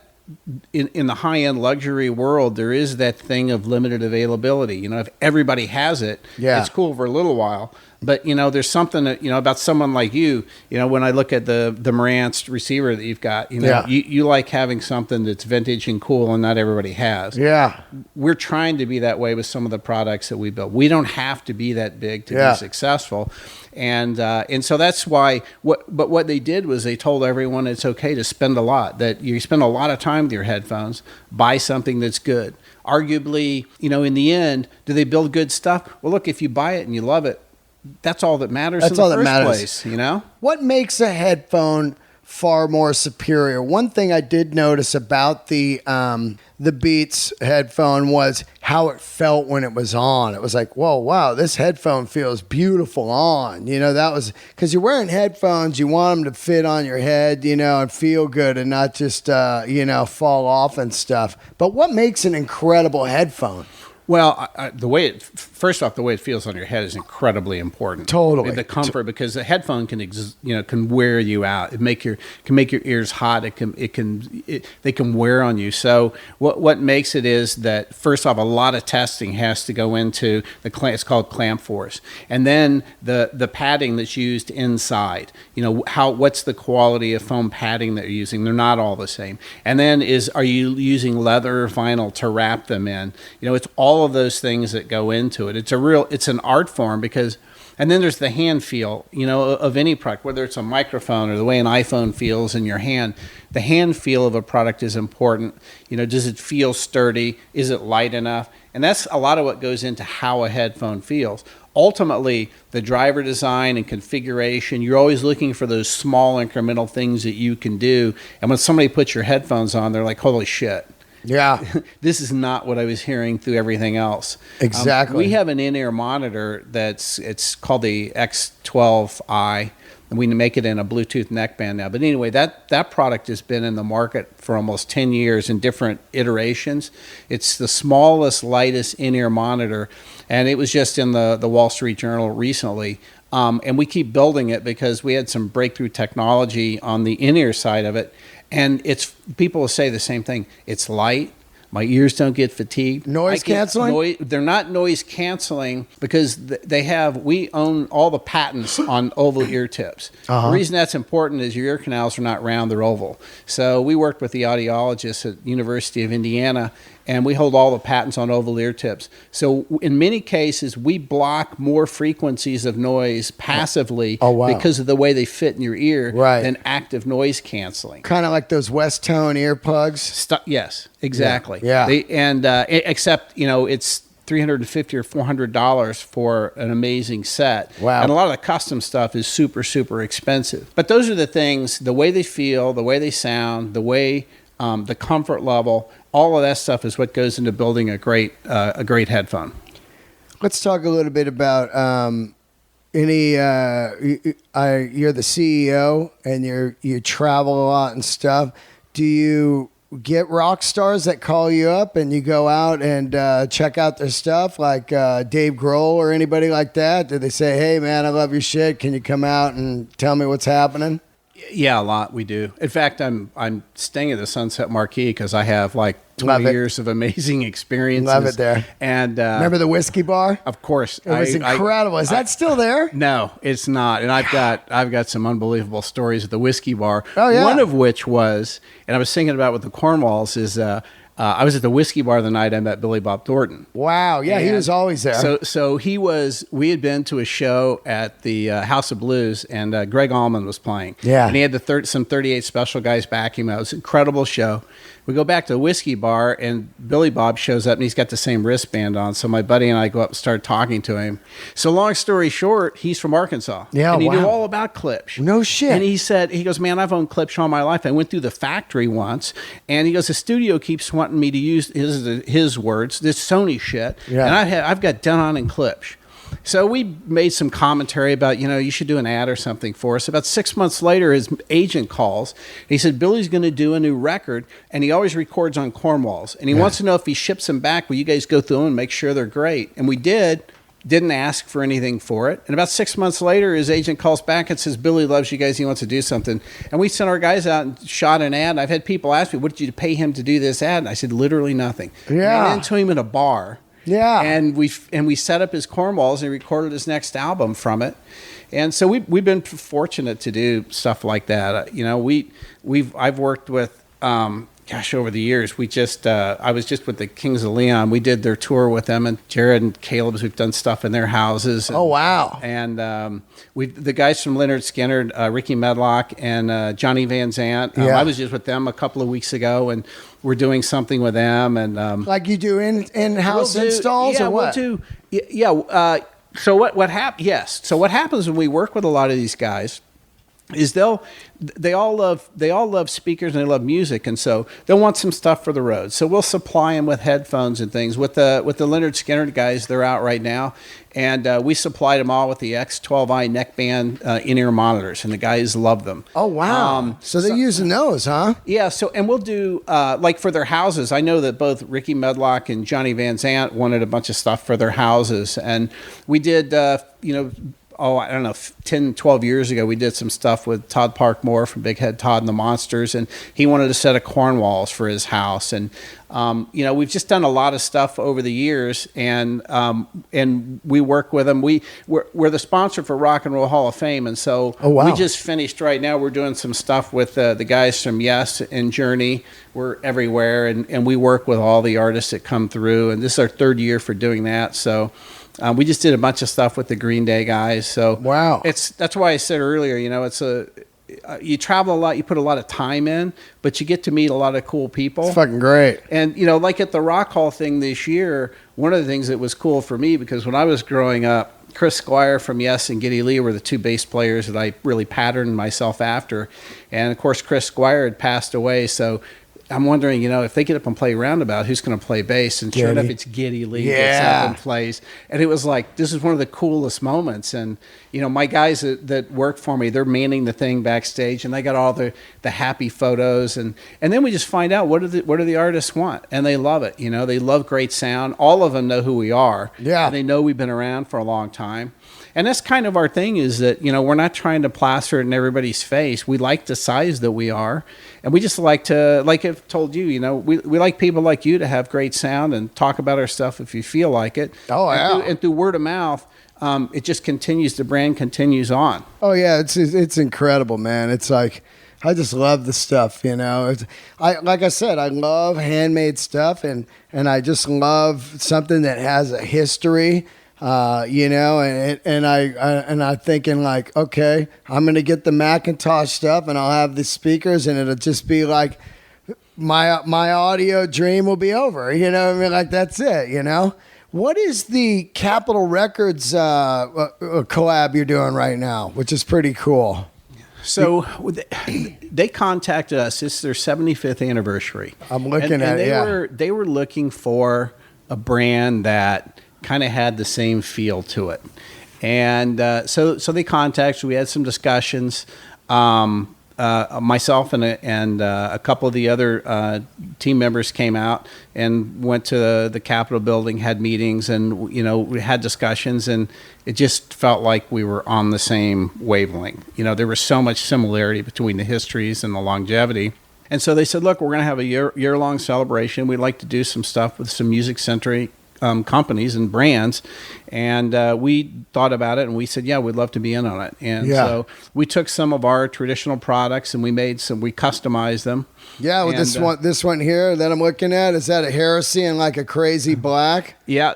in the high-end luxury world, there is that thing of limited availability. You know, if everybody has it, it's cool for a little while. But, you know, there's something that, you know, about someone like you know, when I look at the Marantz receiver that you've got, you know, you like having something that's vintage and cool and not everybody has. Yeah. We're trying to be that way with some of the products that we build. We don't have to be that big to be successful. And so that's why, but what they did was they told everyone it's okay to spend a lot, that you spend a lot of time with your headphones, buy something that's good. Arguably, you know, in the end, do they build good stuff? Well, look, if you buy it and you love it, that's all that matters in the first place, you know? What makes a headphone far more superior? One thing I did notice about the Beats headphone was how it felt when it was on. It was like, whoa, wow, this headphone feels beautiful on. You know, that was because you're wearing headphones, you want them to fit on your head, you know, and feel good and not just, you know, fall off and stuff. But what makes an incredible headphone? Well, first off, the way it feels on your head is incredibly important. Totally, the comfort, because the headphone can wear you out. It can make your ears hot. They can wear on you. So what makes it is that, first off, a lot of testing has to go into it's called clamp force, and then the padding that's used inside. You know, what's the quality of foam padding that you're using? They're not all the same. And then are you using leather or vinyl to wrap them in? You know, it's all of those things that go into it. It's an art form and then there's the hand feel, you know, of any product, whether it's a microphone or the way an iPhone feels in your hand. The hand feel of a product is important. You know, does it feel sturdy? Is it light enough? And that's a lot of what goes into how a headphone feels. Ultimately, the driver design and configuration, you're always looking for those small incremental things that you can do. And when somebody puts your headphones on, they're like, holy shit. Yeah. This is not what I was hearing through everything else. Exactly. We have an in-ear monitor it's called the X12i, and we make it in a Bluetooth neckband now. But anyway, that product has been in the market for almost 10 years in different iterations. It's the smallest, lightest in-ear monitor, and it was just in the Wall Street Journal recently. And we keep building it because we had some breakthrough technology on the in-ear side of it. And people will say the same thing. It's light. My ears don't get fatigued. Noise canceling? They're not noise canceling because we own all the patents on oval ear tips. The reason that's important is your ear canals are not round, they're oval. So we worked with the audiologists at University of Indiana, and we hold all the patents on oval ear tips. So in many cases, we block more frequencies of noise passively because of the way they fit in your ear than active noise canceling. Kind of like those West Tone earplugs? Yes, exactly. Yeah. Except, you know, it's $350 or $400 for an amazing set. Wow. And a lot of the custom stuff is super, super expensive. But those are the things, the way they feel, the way they sound, the way the comfort level, all of that stuff is what goes into building a great headphone. Let's talk a little bit about you're the CEO and you travel a lot and stuff. Do you get rock stars that call you up and you go out and check out their stuff, like Dave Grohl or anybody like that? Do they say, hey man, I love your shit, can you come out and tell me what's happening? Yeah, a lot we do. In fact, I'm staying at the Sunset Marquis because I have like 20 years of amazing experiences. Love it there. And remember the whiskey bar? Of course, it was incredible. Is that still there? No, it's not. And I've got some unbelievable stories at the whiskey bar. Oh yeah. One of which was, and I was thinking about with the Cornwalls is. I was at the whiskey bar the night I met Billy Bob Thornton. Wow, yeah, he was always there. So we had been to a show at the House of Blues, and Greg Allman was playing. Yeah. And he had some 38 Special guys backing him. It was an incredible show. We go back to the whiskey bar, and Billy Bob shows up, and he's got the same wristband on. So my buddy and I go up and start talking to him. So long story short, he's from Arkansas. Yeah, and he knew all about Klipsch. No shit. And he goes, man, I've owned Klipsch all my life. I went through the factory once, and he goes, the studio keeps wanting me to use his words, this Sony shit. Yeah. And I've got Denon and Klipsch. So we made some commentary about, you should do an ad or something for us. About 6 months later, his agent calls. And he said, Billy's going to do a new record, and he always records on Cornwalls. And he wants to know if he ships them back, will you guys go through them and make sure they're great? And we did. didn't ask for anything for it. And about 6 months later, his agent calls back and says, Billy loves you guys. He wants to do something. And we sent our guys out and shot an ad. I've had people ask me, what did you pay him to do this ad? And I said, literally nothing. Yeah. Ran into him in a bar. Yeah. And we set up his cornwalls and recorded his next album from it. And so we've been fortunate to do stuff like that. You know, I've worked with, over the years, I was just with the Kings of Leon. We did their tour with them, and Jared and Caleb's, we've done stuff in their houses. And, oh, wow. And the guys from Leonard Skinner, Ricky Medlock and Johnny Van Zant, I was just with them a couple of weeks ago, and we're doing something with them. And like you do in-house installs or what? We'll do, so what happens? Yes. So what happens when we work with a lot of these guys is they all love speakers and they love music, and so they'll want some stuff for the road. So we'll supply them with headphones and things. With the Leonard Skinner guys, they're out right now, and we supplied them all with the X12i neckband in-ear monitors, and the guys love them. Oh wow! So they're using those, huh? Yeah. So and we'll do like for their houses. I know that both Ricky Medlock and Johnny Van Zant wanted a bunch of stuff for their houses, and we did I don't know, 10, 12 years ago, we did some stuff with Todd Parkmore from Big Head Todd and the Monsters, and he wanted a set of cornwalls for his house. And, we've just done a lot of stuff over the years, and we work with them. We're the sponsor for Rock and Roll Hall of Fame, and so we just finished right now. We're doing some stuff with the guys from Yes and Journey. We're everywhere, and we work with all the artists that come through, and this is our third year for doing that. So we just did a bunch of stuff with the Green Day guys. So wow, that's why I said earlier, you travel a lot, you put a lot of time in, but you get to meet a lot of cool people. It's fucking great. And like at the Rock Hall thing this year, one of the things that was cool for me, because when I was growing up, Chris Squire from Yes and Geddy Lee were the two bass players that I really patterned myself after. And of course, Chris Squire had passed away, so I'm wondering, if they get up and play Roundabout, who's going to play bass? And sure enough, it's Geddy Lee gets up and plays. And it was like, this is one of the coolest moments. And, my guys that work for me, they're manning the thing backstage, and they got all the happy photos. And then we just find out, what do the artists want? And they love it. They love great sound. All of them know who we are. Yeah. And they know we've been around for a long time. And that's kind of our thing, is that, we're not trying to plaster it in everybody's face. We like the size that we are. And we just like to, like I've told you, we like people like you to have great sound and talk about our stuff if you feel like it. Oh, yeah. And through word of mouth, it just continues, the brand continues on. Oh, yeah. It's incredible, man. It's like, I just love the stuff, like I said, I love handmade stuff, and I just love something that has a history. And I'm thinking like, okay, I'm going to get the Macintosh stuff, and I'll have the speakers, and it'll just be like my audio dream will be over. Like that's it. What is the Capitol Records collab you're doing right now, which is pretty cool? So they contacted us. It's their 75th anniversary. I'm looking at it. They were looking for a brand that kind of had the same feel to it, and so they contacted. We had some discussions. Myself and a couple of the other team members came out and went to the Capitol building, had meetings, and we had discussions, and it just felt like we were on the same wavelength. There was so much similarity between the histories and the longevity. And so they said, look, we're going to have a year-long celebration. We'd like to do some stuff with some music-centric companies and brands, and we thought about it, and we said, yeah, we'd love to be in on it. And so we took some of our traditional products and we customized them. Yeah, with this one here that I'm looking at, is that a Heresy in like a crazy black? Yeah,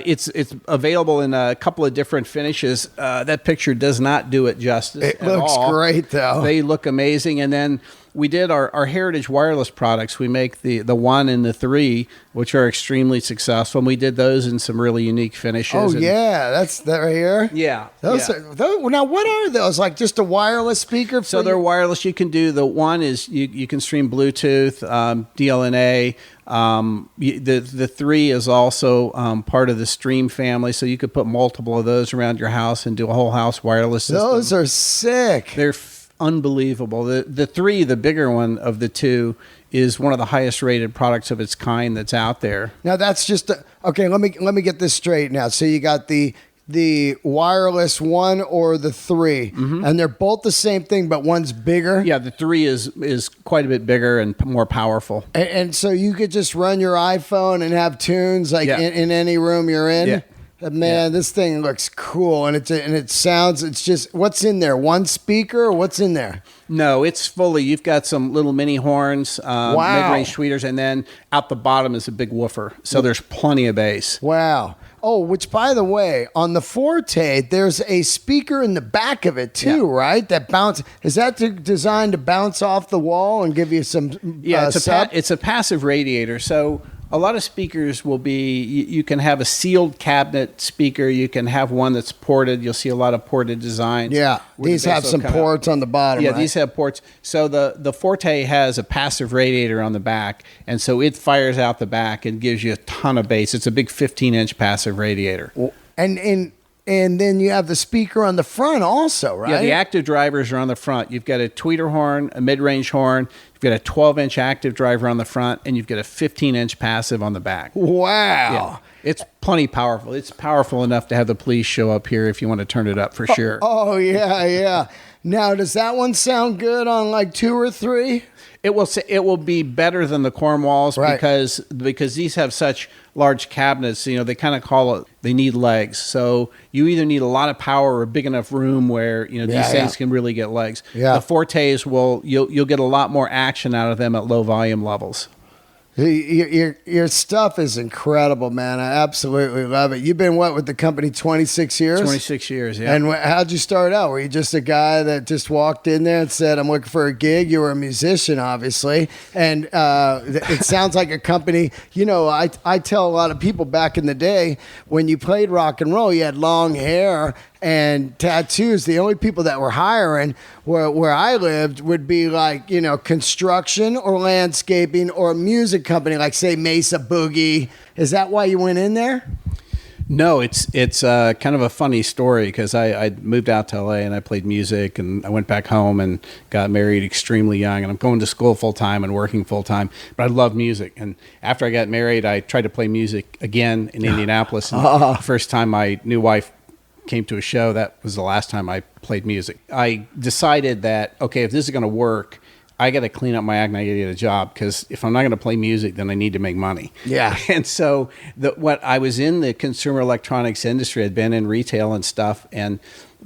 it's available in a couple of different finishes. That picture does not do it justice. It looks great though. They look amazing. And then we did our Heritage Wireless products. We make the 1 and the 3, which are extremely successful. And we did those in some really unique finishes. Oh, yeah. That's that right here? Yeah. Those now, what are those? Like just a wireless speaker? So they're wireless. You can do the 1 is you can stream Bluetooth, DLNA. The 3 is also part of the Stream family. So you could put multiple of those around your house and do a whole house wireless system. Those are sick. They're unbelievable. The 3, the bigger one of the 2, is one of the highest rated products of its kind that's out there. Now that's just okay. Let me get this straight now. So you got the the wireless one or the 3, and they're both the same thing, but one's bigger. Yeah, the 3 is quite a bit bigger and more powerful. And so you could just run your iPhone and have tunes like in any room you're in. Yeah. Man, this thing looks cool, and it sounds. It's just, what's in there? One speaker, or what's in there? No, it's fully. You've got some little mini horns, mid-range tweeters, and then out the bottom is a big woofer. So there's plenty of bass. Wow. Oh, which, by the way, on the Forte, there's a speaker in the back of it too, right? That bounce. Is that designed to bounce off the wall and give you some? Yeah, it's a passive radiator. So a lot of speakers will be. You can have a sealed cabinet speaker. You can have one that's ported. You'll see a lot of ported designs. Yeah, these have some ports on the bottom. Yeah, right? These have ports. So the Forte has a passive radiator on the back, and so it fires out the back and gives you a ton of bass. It's a big 15-inch passive radiator. And then you have the speaker on the front also, right? Yeah, the active drivers are on the front. You've got a tweeter horn, a mid-range horn. You've got a 12-inch active driver on the front, and you've got a 15-inch passive on the back. Wow. Yeah. It's plenty powerful. It's powerful enough to have the police show up here if you want to turn it up for sure. Oh, yeah. Now, does that one sound good on like 2 or 3? It will be better than the Cornwalls, right, because these have such large cabinets. You know, they kind of call it, they need legs. So you either need a lot of power or a big enough room where, you know, these things can really get legs. Yeah. The Fortes you'll get a lot more action out of them at low volume levels. Your stuff is incredible, man. I absolutely love it. You've been with the company 26 years? 26 years, yeah. And how'd you start out? Were you just a guy that just walked in there and said, I'm looking for a gig? You were a musician, obviously. And it sounds like a company, you know, I tell a lot of people back in the day, when you played rock and roll, you had long hair and tattoos. The only people that were hiring where I lived would be like, you know, construction or landscaping or a music company, like say Mesa Boogie. Is that why you went in there? No, it's kind of a funny story because I moved out to LA and I played music, and I went back home and got married extremely young, and I'm going to school full time and working full time, but I love music. And after I got married, I tried to play music again in Indianapolis. And the first time my new wife came to a show, that was the last time I played music. I decided that, okay, if this is going to work, I got to clean up my act and I got to get a job, because if I'm not going to play music, then I need to make money. Yeah. And so what I was in the consumer electronics industry, I'd been in retail and stuff, and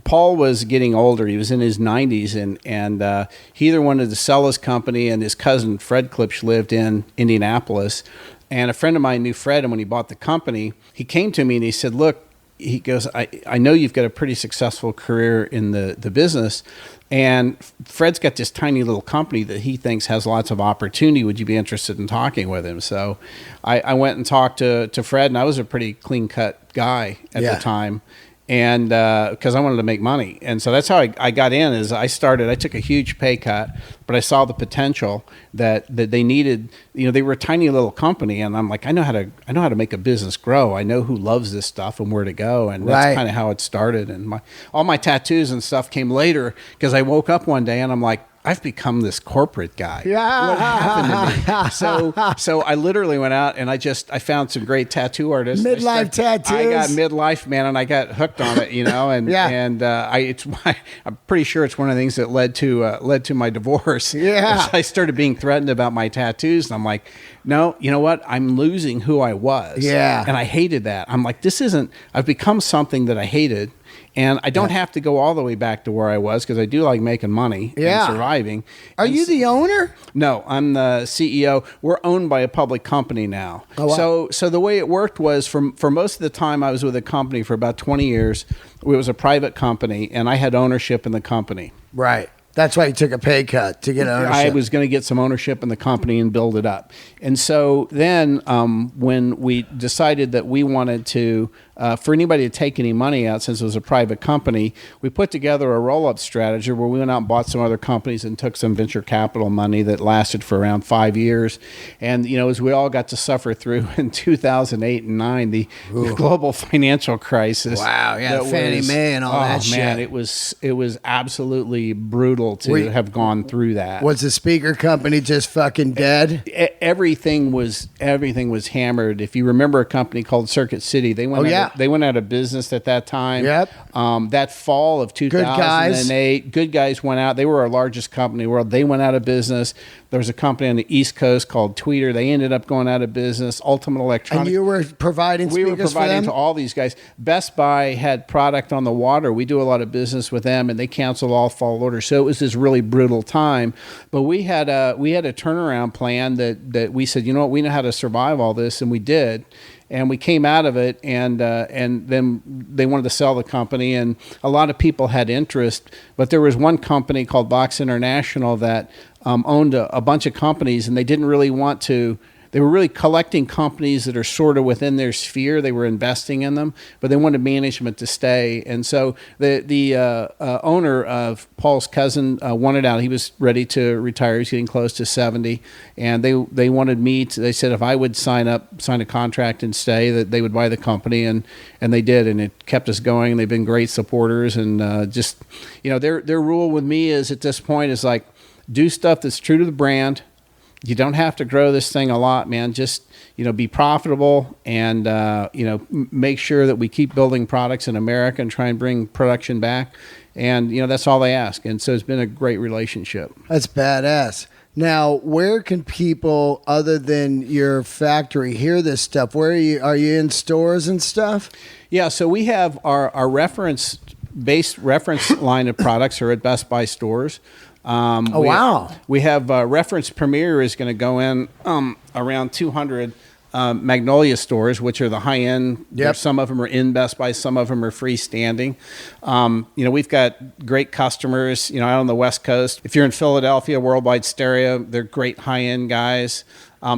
Paul was getting older. He was in his 90s, and he either wanted to sell his company, and his cousin Fred Klipsch lived in Indianapolis, and a friend of mine knew Fred, and when he bought the company, he came to me and he said, look, he goes, I know you've got a pretty successful career in the business, and Fred's got this tiny little company that he thinks has lots of opportunity. Would you be interested in talking with him? So I went and talked to Fred, and I was a pretty clean-cut guy at the time, and because I wanted to make money. And so that's how I got in. Is I took a huge pay cut, but I saw the potential that they needed. You know, they were a tiny little company, and I'm like, I know how to make a business grow. I know who loves this stuff and where to go, and that's kind of how it started. And all my tattoos and stuff came later, because I woke up one day and I'm like, I've become this corporate guy. Yeah. What happened to me? So I literally went out and I found some great tattoo artists. Midlife tattoos. I got midlife, man, and I got hooked on it, you know. And I'm pretty sure it's one of the things that led to my divorce. Yeah. I started being threatened about my tattoos, and I'm like, no, you know what? I'm losing who I was. Yeah. And I hated that. I'm like, I've become something that I hated. And I don't have to go all the way back to where I was, because I do like making money and surviving. Are you the owner? No, I'm the CEO. We're owned by a public company now. Oh, wow. So the way it worked was, for most of the time I was with a company for about 20 years. It was a private company, and I had ownership in the company. Right. That's why you took a pay cut, to get ownership. I was going to get some ownership in the company and build it up. And so then when we decided that we wanted to, for anybody to take any money out, since it was a private company, we put together a roll-up strategy where we went out and bought some other companies and took some venture capital money that lasted for around 5 years. And, you know, as we all got to suffer through in 2008 and 2009, the global financial crisis. Wow, yeah, Fannie Mae and all that shit. Man, it was absolutely brutal to have gone through that. Was the speaker company just fucking dead? Everything was hammered. If you remember a company called Circuit City, they went under They went out of business at that time. Yep. That fall of 2008, Good Guys went out. They were our largest company in the world. They went out of business. There was a company on the East Coast called Tweeter. They ended up going out of business. Ultimate Electronics. And you were providing speakers for them? We were providing to all these guys. Best Buy had product on the water. We do a lot of business with them, and they canceled all fall orders. So it was this really brutal time. But we had a turnaround plan that we said, you know what, we know how to survive all this, and we did. And we came out of it, and then they wanted to sell the company, and a lot of people had interest. But there was one company called Box International that owned a bunch of companies, and they didn't really want to. They were really collecting companies that are sort of within their sphere. They were investing in them, but they wanted management to stay. And so the owner of Paul's cousin wanted out. He was ready to retire. He's getting close to 70. And they wanted me to, they said if I would sign a contract and stay, that they would buy the company. And they did. And it kept us going. They've been great supporters. And just, you know, their rule with me is at this point is like, do stuff that's true to the brand. You don't have to grow this thing a lot, man. Just, you know, be profitable and, you know, make sure that we keep building products in America and try and bring production back. And, you know, that's all they ask. And so it's been a great relationship. That's badass. Now, where can people other than your factory hear this stuff? Where are you in stores and stuff? Yeah, so we have our reference line of products are at Best Buy stores. Wow. We have Reference Premier is going to go in around 200 Magnolia stores, which are the high end. Yep. Some of them are in Best Buy, some of them are freestanding. You know, we've got great customers, you know, out on the West Coast. If you're in Philadelphia, Worldwide Stereo, they're great high end guys.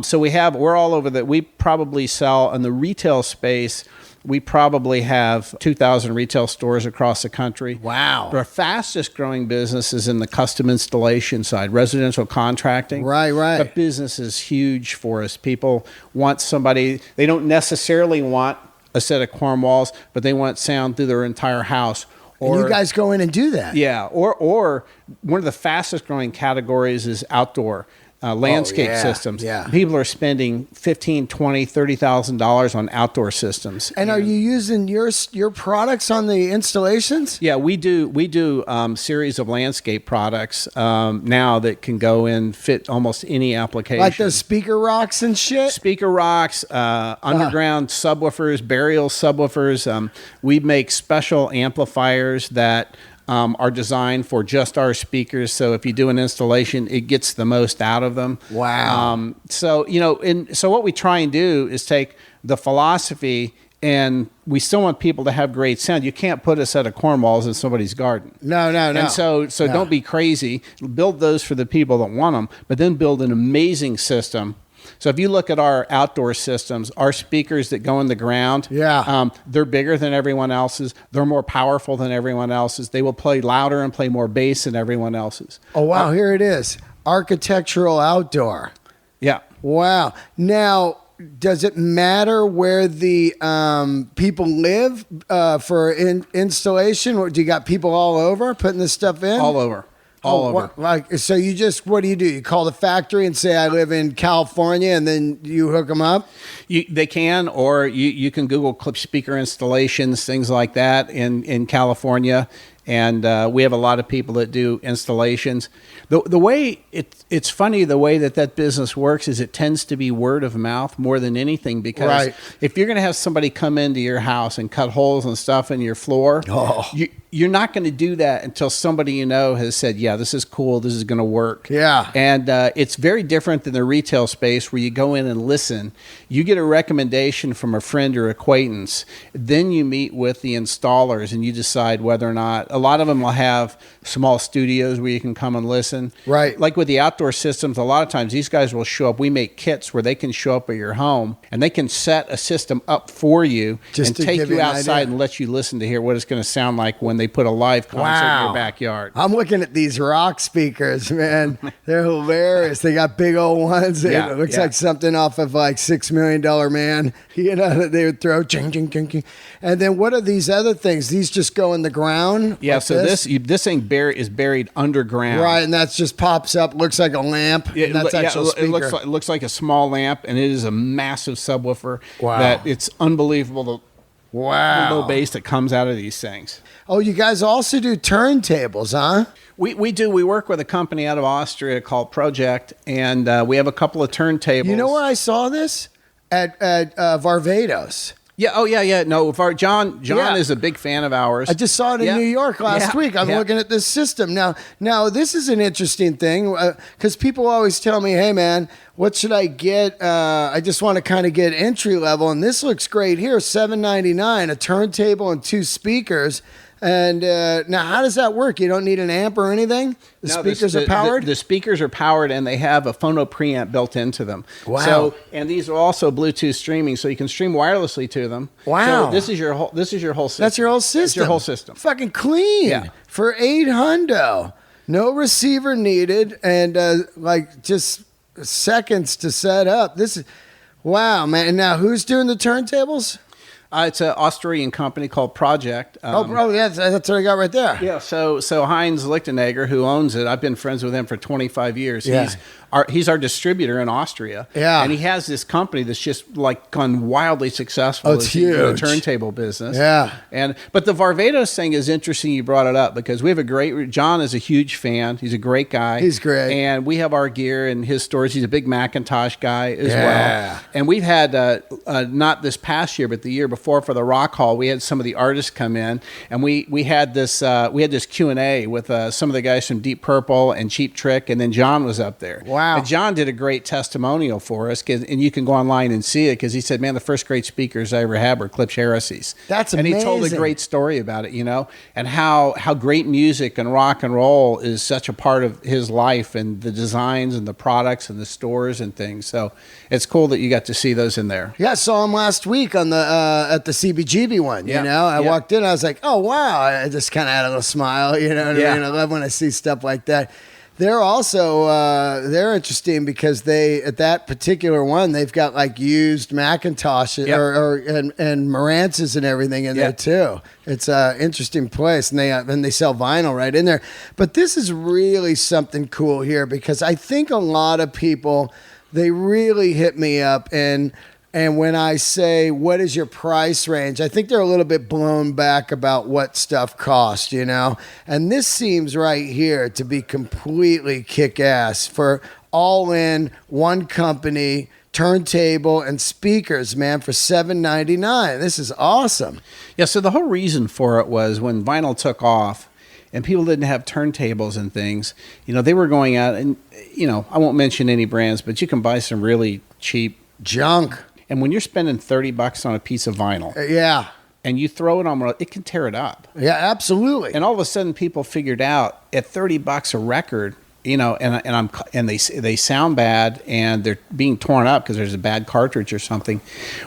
So we're all over that. We probably sell in the retail space. We probably have 2,000 retail stores across the country. Wow. Our fastest growing business is in the custom installation side, residential contracting. Right. That business is huge for us. People want somebody, they don't necessarily want a set of quorum walls, but they want sound through their entire house. And you guys go in and do that. Yeah. Or one of the fastest growing categories is outdoor. Landscape systems. Yeah. People are spending $15,000, $20,000, $30,000 on outdoor systems. And are you using your products on the installations? Yeah, we do series of landscape products now that can go in fit almost any application. Like the speaker rocks and shit? Speaker rocks, underground subwoofers, burial subwoofers. We make special amplifiers that are designed for just our speakers. So if you do an installation, it gets the most out of them. Wow. So, you know, so what we try and do is take the philosophy, and we still want people to have great sound. You can't put a set of corn walls in somebody's garden. No. And so don't be crazy. Build those for the people that want them, but then build an amazing system. So if you look at our outdoor systems, our speakers that go in the ground, they're bigger than everyone else's. They're more powerful than everyone else's. They will play louder and play more bass than everyone else's. Oh, wow. Here it is. Architectural outdoor. Yeah. Wow. Now, does it matter where the people live for installation? Or do you got people all over putting this stuff in? All over. So you just, what do? You call the factory and say, I live in California, and then you hook them up? They can, or you can Google clip speaker installations, things like that in California. And we have a lot of people that do installations. The way it's funny, the way that business works is it tends to be word of mouth more than anything, because if you're going to have somebody come into your house and cut holes and stuff in your floor, you're not going to do that until somebody you know has said, yeah, this is cool, this is going to work. Yeah. And it's very different than the retail space where you go in and listen. You get a recommendation from a friend or acquaintance. Then you meet with the installers and you decide whether or not. A lot of them will have small studios where you can come and listen. Right. Like with the outdoor systems, a lot of times these guys will show up. We make kits where they can show up at your home and they can set a system up for you and take you outside and let you listen to hear what it's going to sound like when they put a live concert in your backyard. I'm looking at these rock speakers, man. They're hilarious. They got big old ones. It looks like something off of like $6 Million Man, you know, that they would throw. Ching, ching, ching, ching. And then what are these other things? These just go in the ground? Yeah, like so this thing is buried underground. Right, and that just pops up, looks like a lamp. And that's actual speaker. It looks like a small lamp, and it is a massive subwoofer. Wow. That it's unbelievable Wow. low bass that comes out of these things. Oh, you guys also do turntables, huh? We do. We work with a company out of Austria called Project, and we have a couple of turntables. You know where I saw this? At Varvatos. Yeah. Oh, yeah, yeah. No, John Yeah. is a big fan of ours. I just saw it in New York last week. I'm looking at this system. Now this is an interesting thing because people always tell me, hey, man, what should I get? I just want to kind of get entry level. And this looks great here, $799, a turntable and 2 speakers. And now, how does that work? You don't need an amp or anything? The speakers are powered? The speakers are powered, and they have a phono preamp built into them. Wow. So, and these are also Bluetooth streaming, so you can stream wirelessly to them. Wow. So this is your whole system. That's your whole system. It's your whole system. Fucking clean. Yeah. For $800. No receiver needed, and just seconds to set up. This is wow, man. And now, who's doing the turntables? It's an Austrian company called Project. That's what I got right there. Yeah, so Heinz Lichtenegger, who owns it, I've been friends with him for 25 years. Yeah. He's our distributor in Austria. Yeah. And he has this company that's just like gone wildly successful. Oh, it's huge. In the turntable business. Yeah. But the Varvatos thing is interesting you brought it up because we have John is a huge fan. He's a great guy. He's great. And we have our gear in his stores. He's a big Macintosh guy as well. And we've had, not this past year, but the year before for the Rock Hall, we had some of the artists come in, and we had this Q&A with some of the guys from Deep Purple and Cheap Trick, and then John was up there. Wow. And John did a great testimonial for us, and you can go online and see it, because he said, man, the first great speakers I ever had were Klipsch Heresies. That's amazing. And he told a great story about it, and how great music and rock and roll is such a part of his life, and the designs and the products and the stores and things. So it's cool that you got to see those in there. Yeah, I saw him last week on the at the CBGB one. I walked in, I was like, oh wow, I just kind of had a little smile. You know what I mean? I love when I see stuff like that. They're also they're interesting because they, at that particular one, they've got like used Macintosh and Marantz's and everything in there too. It's an interesting place, and they sell vinyl right in there. But this is really something cool here, because I think a lot of people, they really hit me up, and when I say, what is your price range, I think they're a little bit blown back about what stuff costs, And this seems right here to be completely kick-ass for all-in, one company, turntable, and speakers, man, for $799. This is awesome. Yeah, so the whole reason for it was when vinyl took off, and people didn't have turntables and things, they were going out and, I won't mention any brands, but you can buy some really cheap junk. And when you're spending $30 on a piece of vinyl, and you throw it on, it can tear it up. Yeah, absolutely. And all of a sudden, people figured out at $30 a record, and they sound bad, and they're being torn up because there's a bad cartridge or something.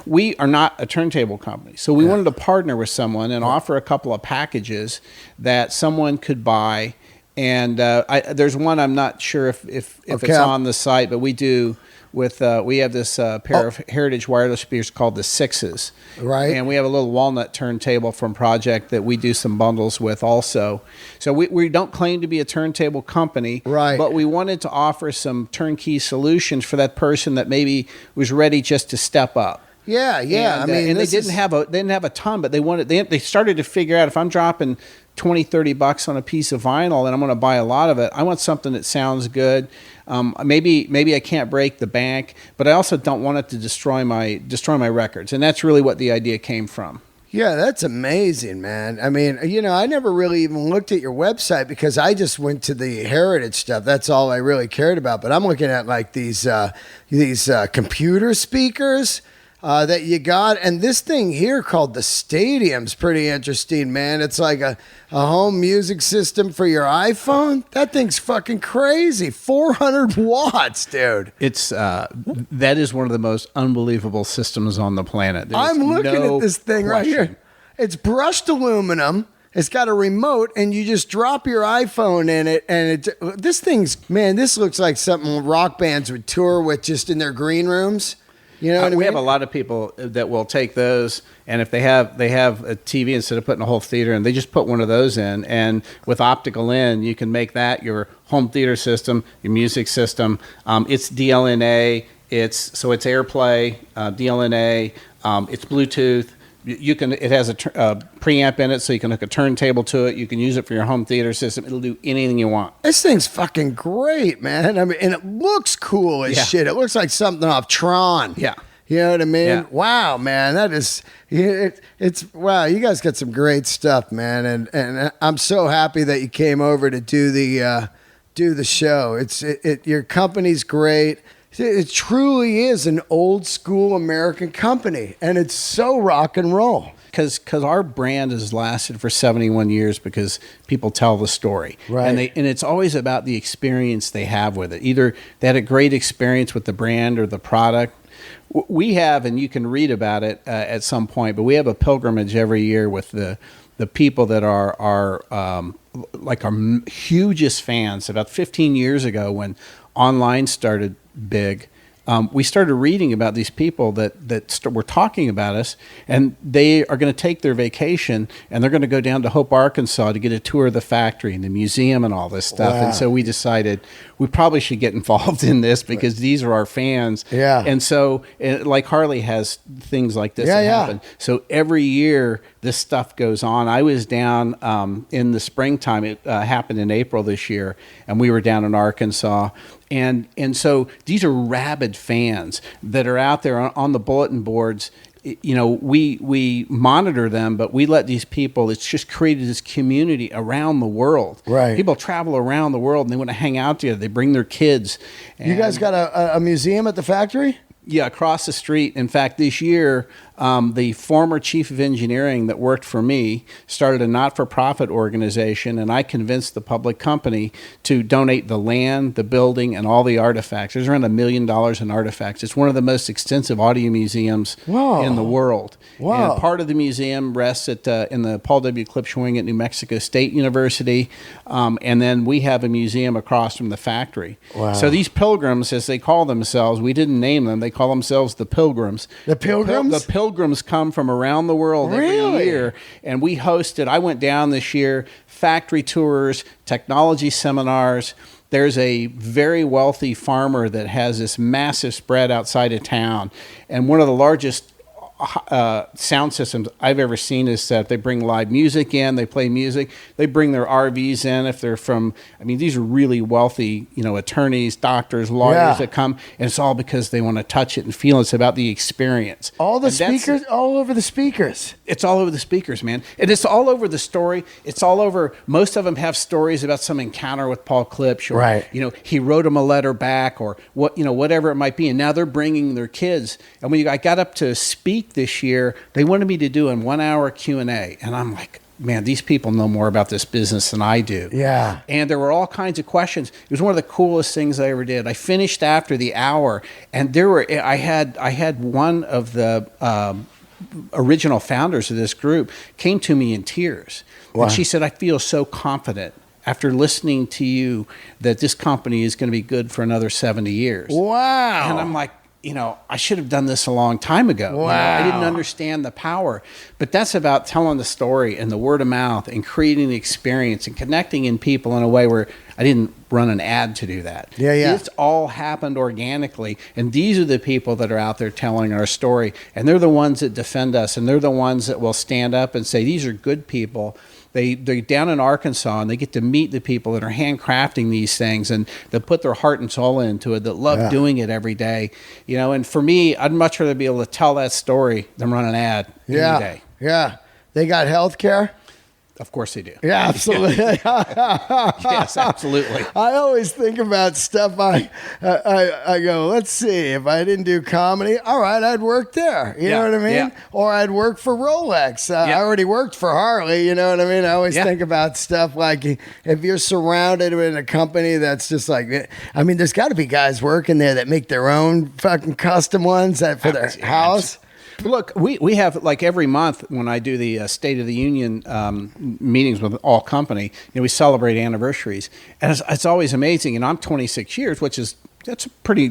We are not a turntable company, so we wanted to partner with someone and offer a couple of packages that someone could buy. And there's one, I'm not sure if it's on the site, but we do. We have this pair of Heritage wireless speakers called the Sixes, right? And we have a little walnut turntable from Project that we do some bundles with also. So we don't claim to be a turntable company, right? But we wanted to offer some turnkey solutions for that person that maybe was ready just to step up. Yeah. And, they didn't have a ton, but they started to figure out, if I'm dropping $20-$30 on a piece of vinyl and I'm going to buy a lot of it, I want something that sounds good. Maybe I can't break the bank, but I also don't want it to destroy my records, and that's really what the idea came from. Yeah, that's amazing, man. I mean, I never really even looked at your website because I just went to the Heritage stuff. That's all I really cared about. But I'm looking at like these computer speakers that you got, and this thing here called the Stadium's pretty interesting, man. It's like a home music system for your iPhone. That thing's fucking crazy. 400 watts, dude. It's that is one of the most unbelievable systems on the planet. I'm looking at this thing right here. It's brushed aluminum. It's got a remote, and you just drop your iPhone in it, and this looks like something rock bands would tour with just in their green rooms. You know what I mean? We have a lot of people that will take those, and if they have a TV, instead of putting a whole theater in, they just put one of those in, and with optical in, you can make that your home theater system, your music system. It's DLNA, it's AirPlay, DLNA, it's Bluetooth. You can. It has a preamp in it, so you can hook a turntable to it. You can use it for your home theater system. It'll do anything you want. This thing's fucking great, man. I mean, and it looks cool as shit. It looks like something off Tron. Yeah. You know what I mean? Yeah. Wow, man. That is, it's wow. You guys got some great stuff, man. And I'm so happy that you came over to do the show. Your company's great. It truly is an old school American company, and it's so rock and roll. Because our brand has lasted for 71 years because people tell the story. Right. And it's always about the experience they have with it. Either they had a great experience with the brand or the product. We have, and you can read about it at some point, but we have a pilgrimage every year with the people that are like our hugest fans. About 15 years ago, when online started big, we started reading about these people that were talking about us, and they are going to take their vacation and they're going to go down to Hope, Arkansas to get a tour of the factory and the museum and all this stuff. Wow. And so we decided we probably should get involved in this because these are our fans. Yeah. And so, like Harley has things like this that happen. So every year this stuff goes on. I was down in the springtime. It happened in April this year, and we were down in Arkansas. And so these are rabid fans that are out there on the bulletin boards. You know, we monitor them, but we let these people, it's just created this community around the world. Right. People travel around the world and they want to hang out together. They bring their kids. You guys got a museum at the factory? Yeah, across the street. In fact, this year, the former chief of engineering that worked for me started a not-for-profit organization, and I convinced the public company to donate the land, the building, and all the artifacts. There's around $1 million in artifacts. It's one of the most extensive audio museums in the world. Wow. And part of the museum rests at in the Paul W. Klipsch wing at New Mexico State University, and then we have a museum across from the factory. Wow. So these pilgrims, as they call themselves, we didn't name them. They call themselves the Pilgrims. The Pilgrims? The Pilgrims come from around the world every year, and we hosted. I went down this year, factory tours, technology seminars. There's a very wealthy farmer that has this massive spread outside of town, and one of the largest sound systems I've ever seen is that they bring live music in, they play music, they bring their RVs in if they're from, I mean, these are really wealthy, you know, attorneys, doctors, lawyers that come, and it's all because they want to touch it and feel it. It's about the experience. All the speakers, all over the speakers. It's all over the speakers, man. And it's all over the story. It's all over, most of them have stories about some encounter with Paul Klipsch, or, you know, he wrote him a letter back, or what, you know, whatever it might be. And now they're bringing their kids. And when I got up to speak this year, they wanted me to do a 1 hour Q&A, and I'm like, man, these people know more about this business than I do. Yeah. And there were all kinds of questions. It was one of the coolest things I ever did. I finished after the hour, and I had one of the original founders of this group came to me in tears. Wow. And she said, I feel so confident after listening to you that this company is going to be good for another 70 years. Wow. And I'm like, you know, I should have done this a long time ago. Wow. You know, I didn't understand the power. But that's about telling the story and the word of mouth and creating the experience and connecting in people in a way where I didn't run an ad to do that. Yeah, yeah. It's all happened organically. And these are the people that are out there telling our story. And they're the ones that defend us. And they're the ones that will stand up and say, these are good people. They're down in Arkansas, and they get to meet the people that are handcrafting these things, and that put their heart and soul into it, that love doing it every day. You know, and for me, I'd much rather be able to tell that story than run an ad any day. Yeah. They got health care? Of course they do. Yeah, absolutely. Yes, absolutely. I always think about stuff. I go, let's see, if I didn't do comedy, all right, I'd work there. You know what I mean? Yeah. Or I'd work for Rolex. I already worked for Harley. You know what I mean? I always think about stuff like if you're surrounded in a company that's just like, I mean, there's got to be guys working there that make their own fucking custom ones for their house. Look, we have, like, every month when I do the State of the Union meetings with all company, you know, we celebrate anniversaries, and it's always amazing. And I'm 26 years, which is it's a pretty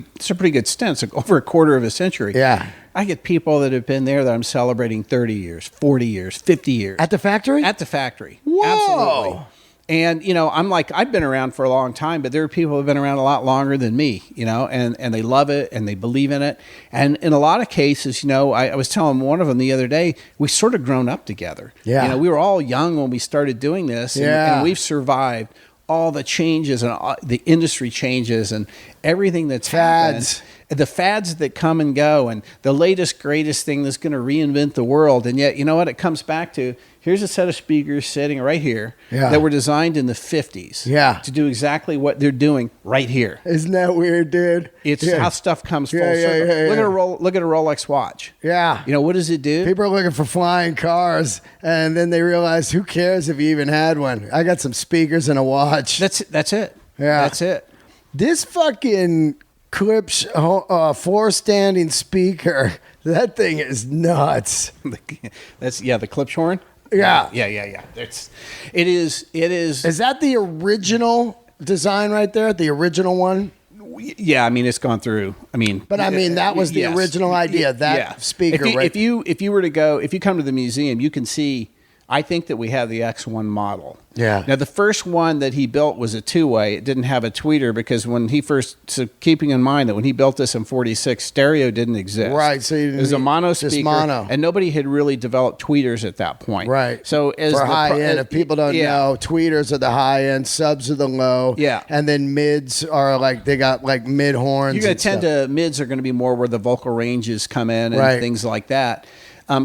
good stint. It's over a quarter of a century. Yeah, I get people that have been there that I'm celebrating 30 years, 40 years, 50 years at the factory. At the factory, Whoa. Absolutely. And, I'm like, I've been around for a long time, but there are people who have been around a lot longer than me, and they love it and they believe in it. And in a lot of cases, I was telling one of them the other day, we sort of grown up together. Yeah. We were all young when we started doing this, and we've survived all the changes and all the industry changes and everything that's happened. The fads that come and go, and the latest, greatest thing that's going to reinvent the world. And yet, you know what? It comes back to, here's a set of speakers sitting right here that were designed in the 50s to do exactly what they're doing right here. Isn't that weird, dude? It's how stuff comes full circle. Look at a Rolex watch. Yeah. What does it do? People are looking for flying cars, and then they realize, who cares if you even had one? I got some speakers and a watch. That's it. Yeah. That's it. This fucking Klipsch floor standing speaker, that thing is nuts. That's the Klipsch horn. Yeah. It is. Is that the original design right there? The original one? Yeah, it's gone through. That was the original idea. That speaker. If you were to go, if you come to the museum, you can see. I think that we have the X1 model. Yeah. Now, the first one that he built was a two-way. It didn't have a tweeter because keeping in mind that when he built this in 46, stereo didn't exist. Right. So it was a mono speaker. Mono. And nobody had really developed tweeters at that point. Right. So for high end, if people don't know, tweeters are the high end, subs are the low. Yeah. And then mids are they got mid horns. You're going to tend to, mids are going to be more where the vocal ranges come in and things like that.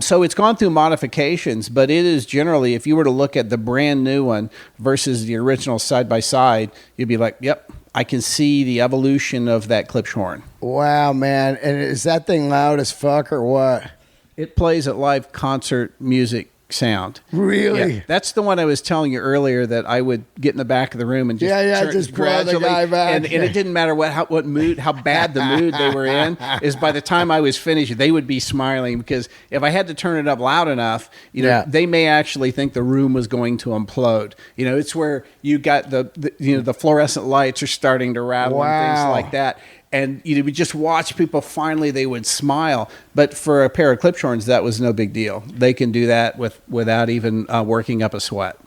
So it's gone through modifications, but it is generally, if you were to look at the brand new one versus the original side by side, you'd be like, yep, I can see the evolution of that Klipsch horn. Wow, man. And is that thing loud as fuck or what? It plays at live concert music sound. Really? Yeah. That's the one I was telling you earlier that I would get in the back of the room and just just gradually, the guy back. And it didn't matter what mood, how bad the mood they were in, is by the time I was finished, they would be smiling, because if I had to turn it up loud enough, they may actually think the room was going to implode. It's where you got the fluorescent lights are starting to rattle and things like that. And you would just watch people, finally they would smile. But for a pair of Klipsch horns, that was no big deal. They can do that without even working up a sweat.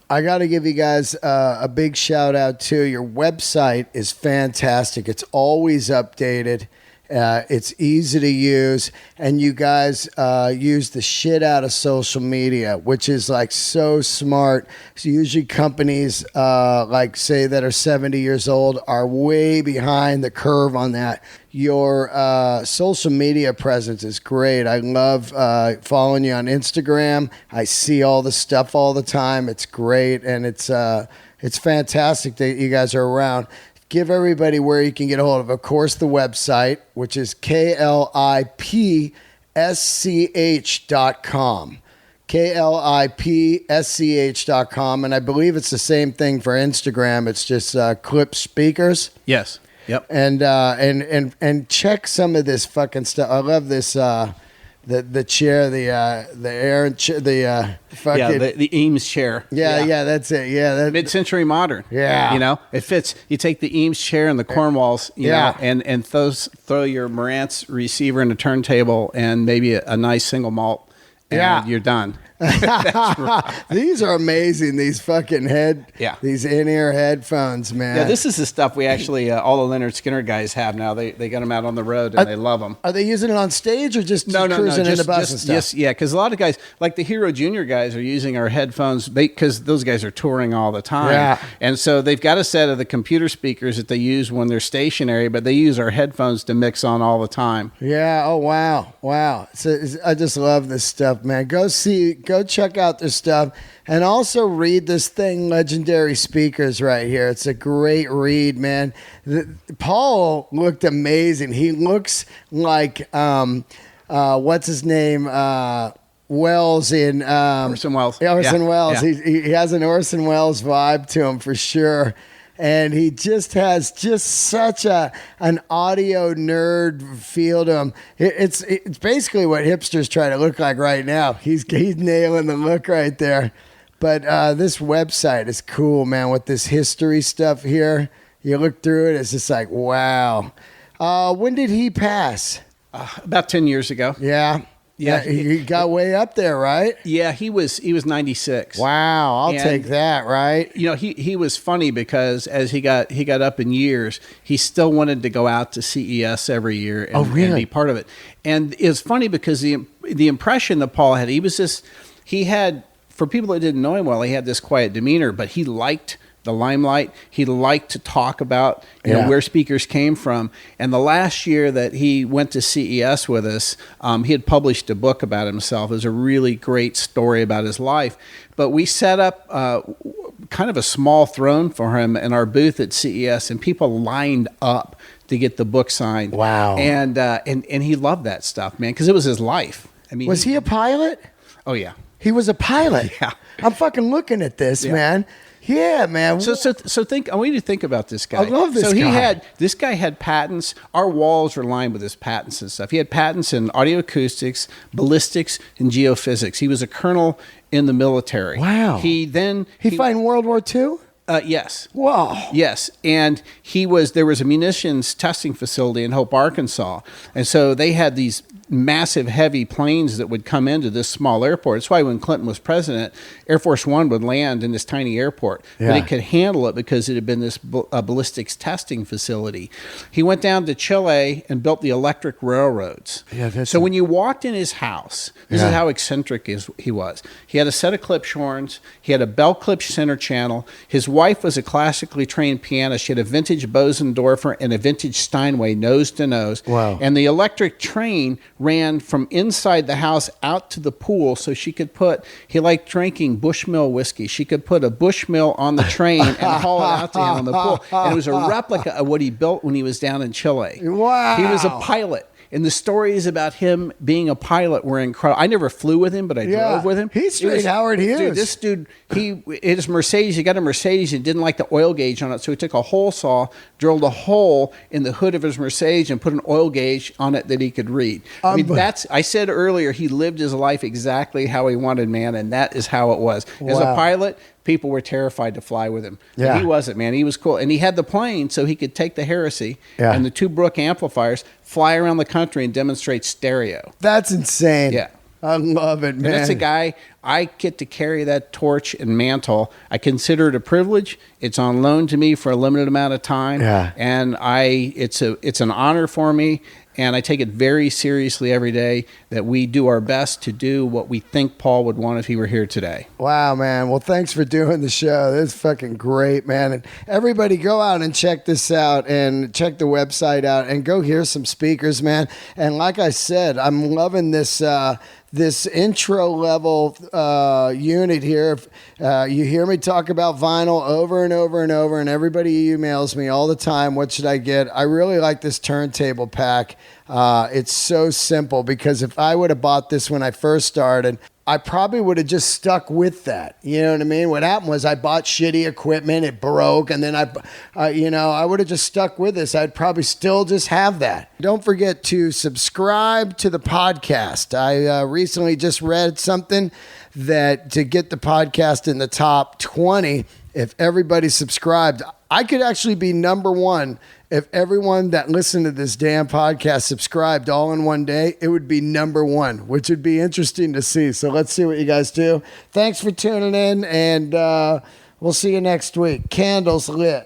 I got to give you guys a big shout out too. Your website is fantastic. It's always updated. It's easy to use, and you guys use the shit out of social media, which is so smart. So usually companies say that are 70 years old are way behind the curve on that. Your social media presence is great. I love following you on Instagram. I see all the stuff all the time. It's great, and it's fantastic that you guys are around. Give everybody where you can get a hold of course, the website, which is klipsch.com. klipsch.com. And I believe it's the same thing for Instagram. It's just Klipsch Speakers. Yes. Yep. And check some of this fucking stuff. I love this. The chair, the air, the fucking the Eames chair. Yeah, that's it. Yeah, mid-century modern. Yeah, it fits. You take the Eames chair and the Cornwalls, you know, and throw your Marantz receiver in a turntable and maybe a nice single malt, and you're done. These are amazing. These fucking these in-ear headphones, man. Yeah, this is the stuff we actually all the Leonard Skinner guys have now. They got them out on the road and they love them. Are they using it on stage or just cruising in the bus and stuff? Yes, yeah, because a lot of guys, like the Hero Junior guys, are using our headphones because those guys are touring all the time. Yeah. And so they've got a set of the computer speakers that they use when they're stationary, but they use our headphones to mix on all the time. Yeah. Oh wow. So I just love this stuff, man. Go check out this stuff, and also read this thing, Legendary Speakers, right here. It's a great read, man. Paul looked amazing. He looks like what's his name? Wells in Orson Welles. Orson Welles. Yeah. He has an Orson Welles vibe to him for sure. And he just has such an audio nerd feel to him. It's basically what hipsters try to look like right now. He's nailing the look right there. But this website is cool, man, with this history stuff here. You look through it, it's just like, wow. When did he pass? About 10 years ago. Yeah. Yeah, he got way up there, right? Yeah, he was 96. Wow, I'll And, take that, right? You know, he was funny because as he got up in years, he still wanted to go out to CES every year and be part of it. And it was funny because the impression that Paul had, he had, for people that didn't know him well, he had this quiet demeanor, but he liked the limelight. He liked to talk about where speakers came from. And the last year that he went to CES with us, he had published a book about himself. It was a really great story about his life. But we set up kind of a small throne for him in our booth at CES, and people lined up to get the book signed. Wow. And he loved that stuff, man, because it was his life. I mean, was he a pilot? Oh, yeah. He was a pilot. Yeah. I'm fucking looking at this, man. Yeah, man. So think. I want you to think about this guy. I love this guy. This guy had patents. Our walls were lined with his patents and stuff. He had patents in audio acoustics, ballistics, and geophysics. He was a colonel in the military. Wow. He fought in World War II? Yes. Wow. Yes. And there was a munitions testing facility in Hope, Arkansas. And so they had these massive, heavy planes that would come into this small airport. That's why when Clinton was president, Air Force One would land in this tiny airport. Yeah. But it could handle it because it had been this ballistics testing facility. He went down to Chile and built the electric railroads. Yeah, so when you walked in his house, this is how eccentric he was. He had a set of clip horns. He had a bell clip center channel. His wife was a classically trained pianist. She had a vintage Bosendorfer and a vintage Steinway nose to nose. Wow. And the electric train ran from inside the house out to the pool so he liked drinking Bushmill whiskey. She could put a Bushmill on the train and haul it out to him on the pool. And it was a replica of what he built when he was down in Chile. Wow. He was a pilot. And the stories about him being a pilot were incredible. I never flew with him, but I drove with him. He's straight Howard Hughes. Dude, this dude, his Mercedes, he got a Mercedes and didn't like the oil gauge on it. So he took a hole saw, drilled a hole in the hood of his Mercedes and put an oil gauge on it that he could read. I mean, I said earlier, he lived his life exactly how he wanted, man. And that is how it was. As a pilot, people were terrified to fly with him. Yeah. But he wasn't, man. He was cool. And he had the plane so he could take the Heresy and the two Brook amplifiers, fly around the country and demonstrate stereo. That's insane. Yeah. I love it, man. And that's a guy, I get to carry that torch and mantle. I consider it a privilege. It's on loan to me for a limited amount of time. Yeah. And it's an honor for me. And I take it very seriously every day that we do our best to do what we think Paul would want if he were here today. Wow, man. Well, thanks for doing the show. This is fucking great, man. And everybody go out and check this out and check the website out and go hear some speakers, man. And like I said, I'm loving this this intro level unit here. You hear me talk about vinyl over and over and over, and everybody emails me all the time, what should I get? I really like this turntable pack. It's so simple because if I would have bought this when I first started, I probably would have just stuck with that. You know what I mean? What happened was I bought shitty equipment, it broke, and then I would have just stuck with this. I'd probably still just have that. Don't forget to subscribe to the podcast. I recently just read something that to get the podcast in the top 20, if everybody subscribed, I could actually be number one. If everyone that listened to this damn podcast subscribed all in one day, it would be number one, which would be interesting to see. So let's see what you guys do. Thanks for tuning in, and we'll see you next week. Candles lit.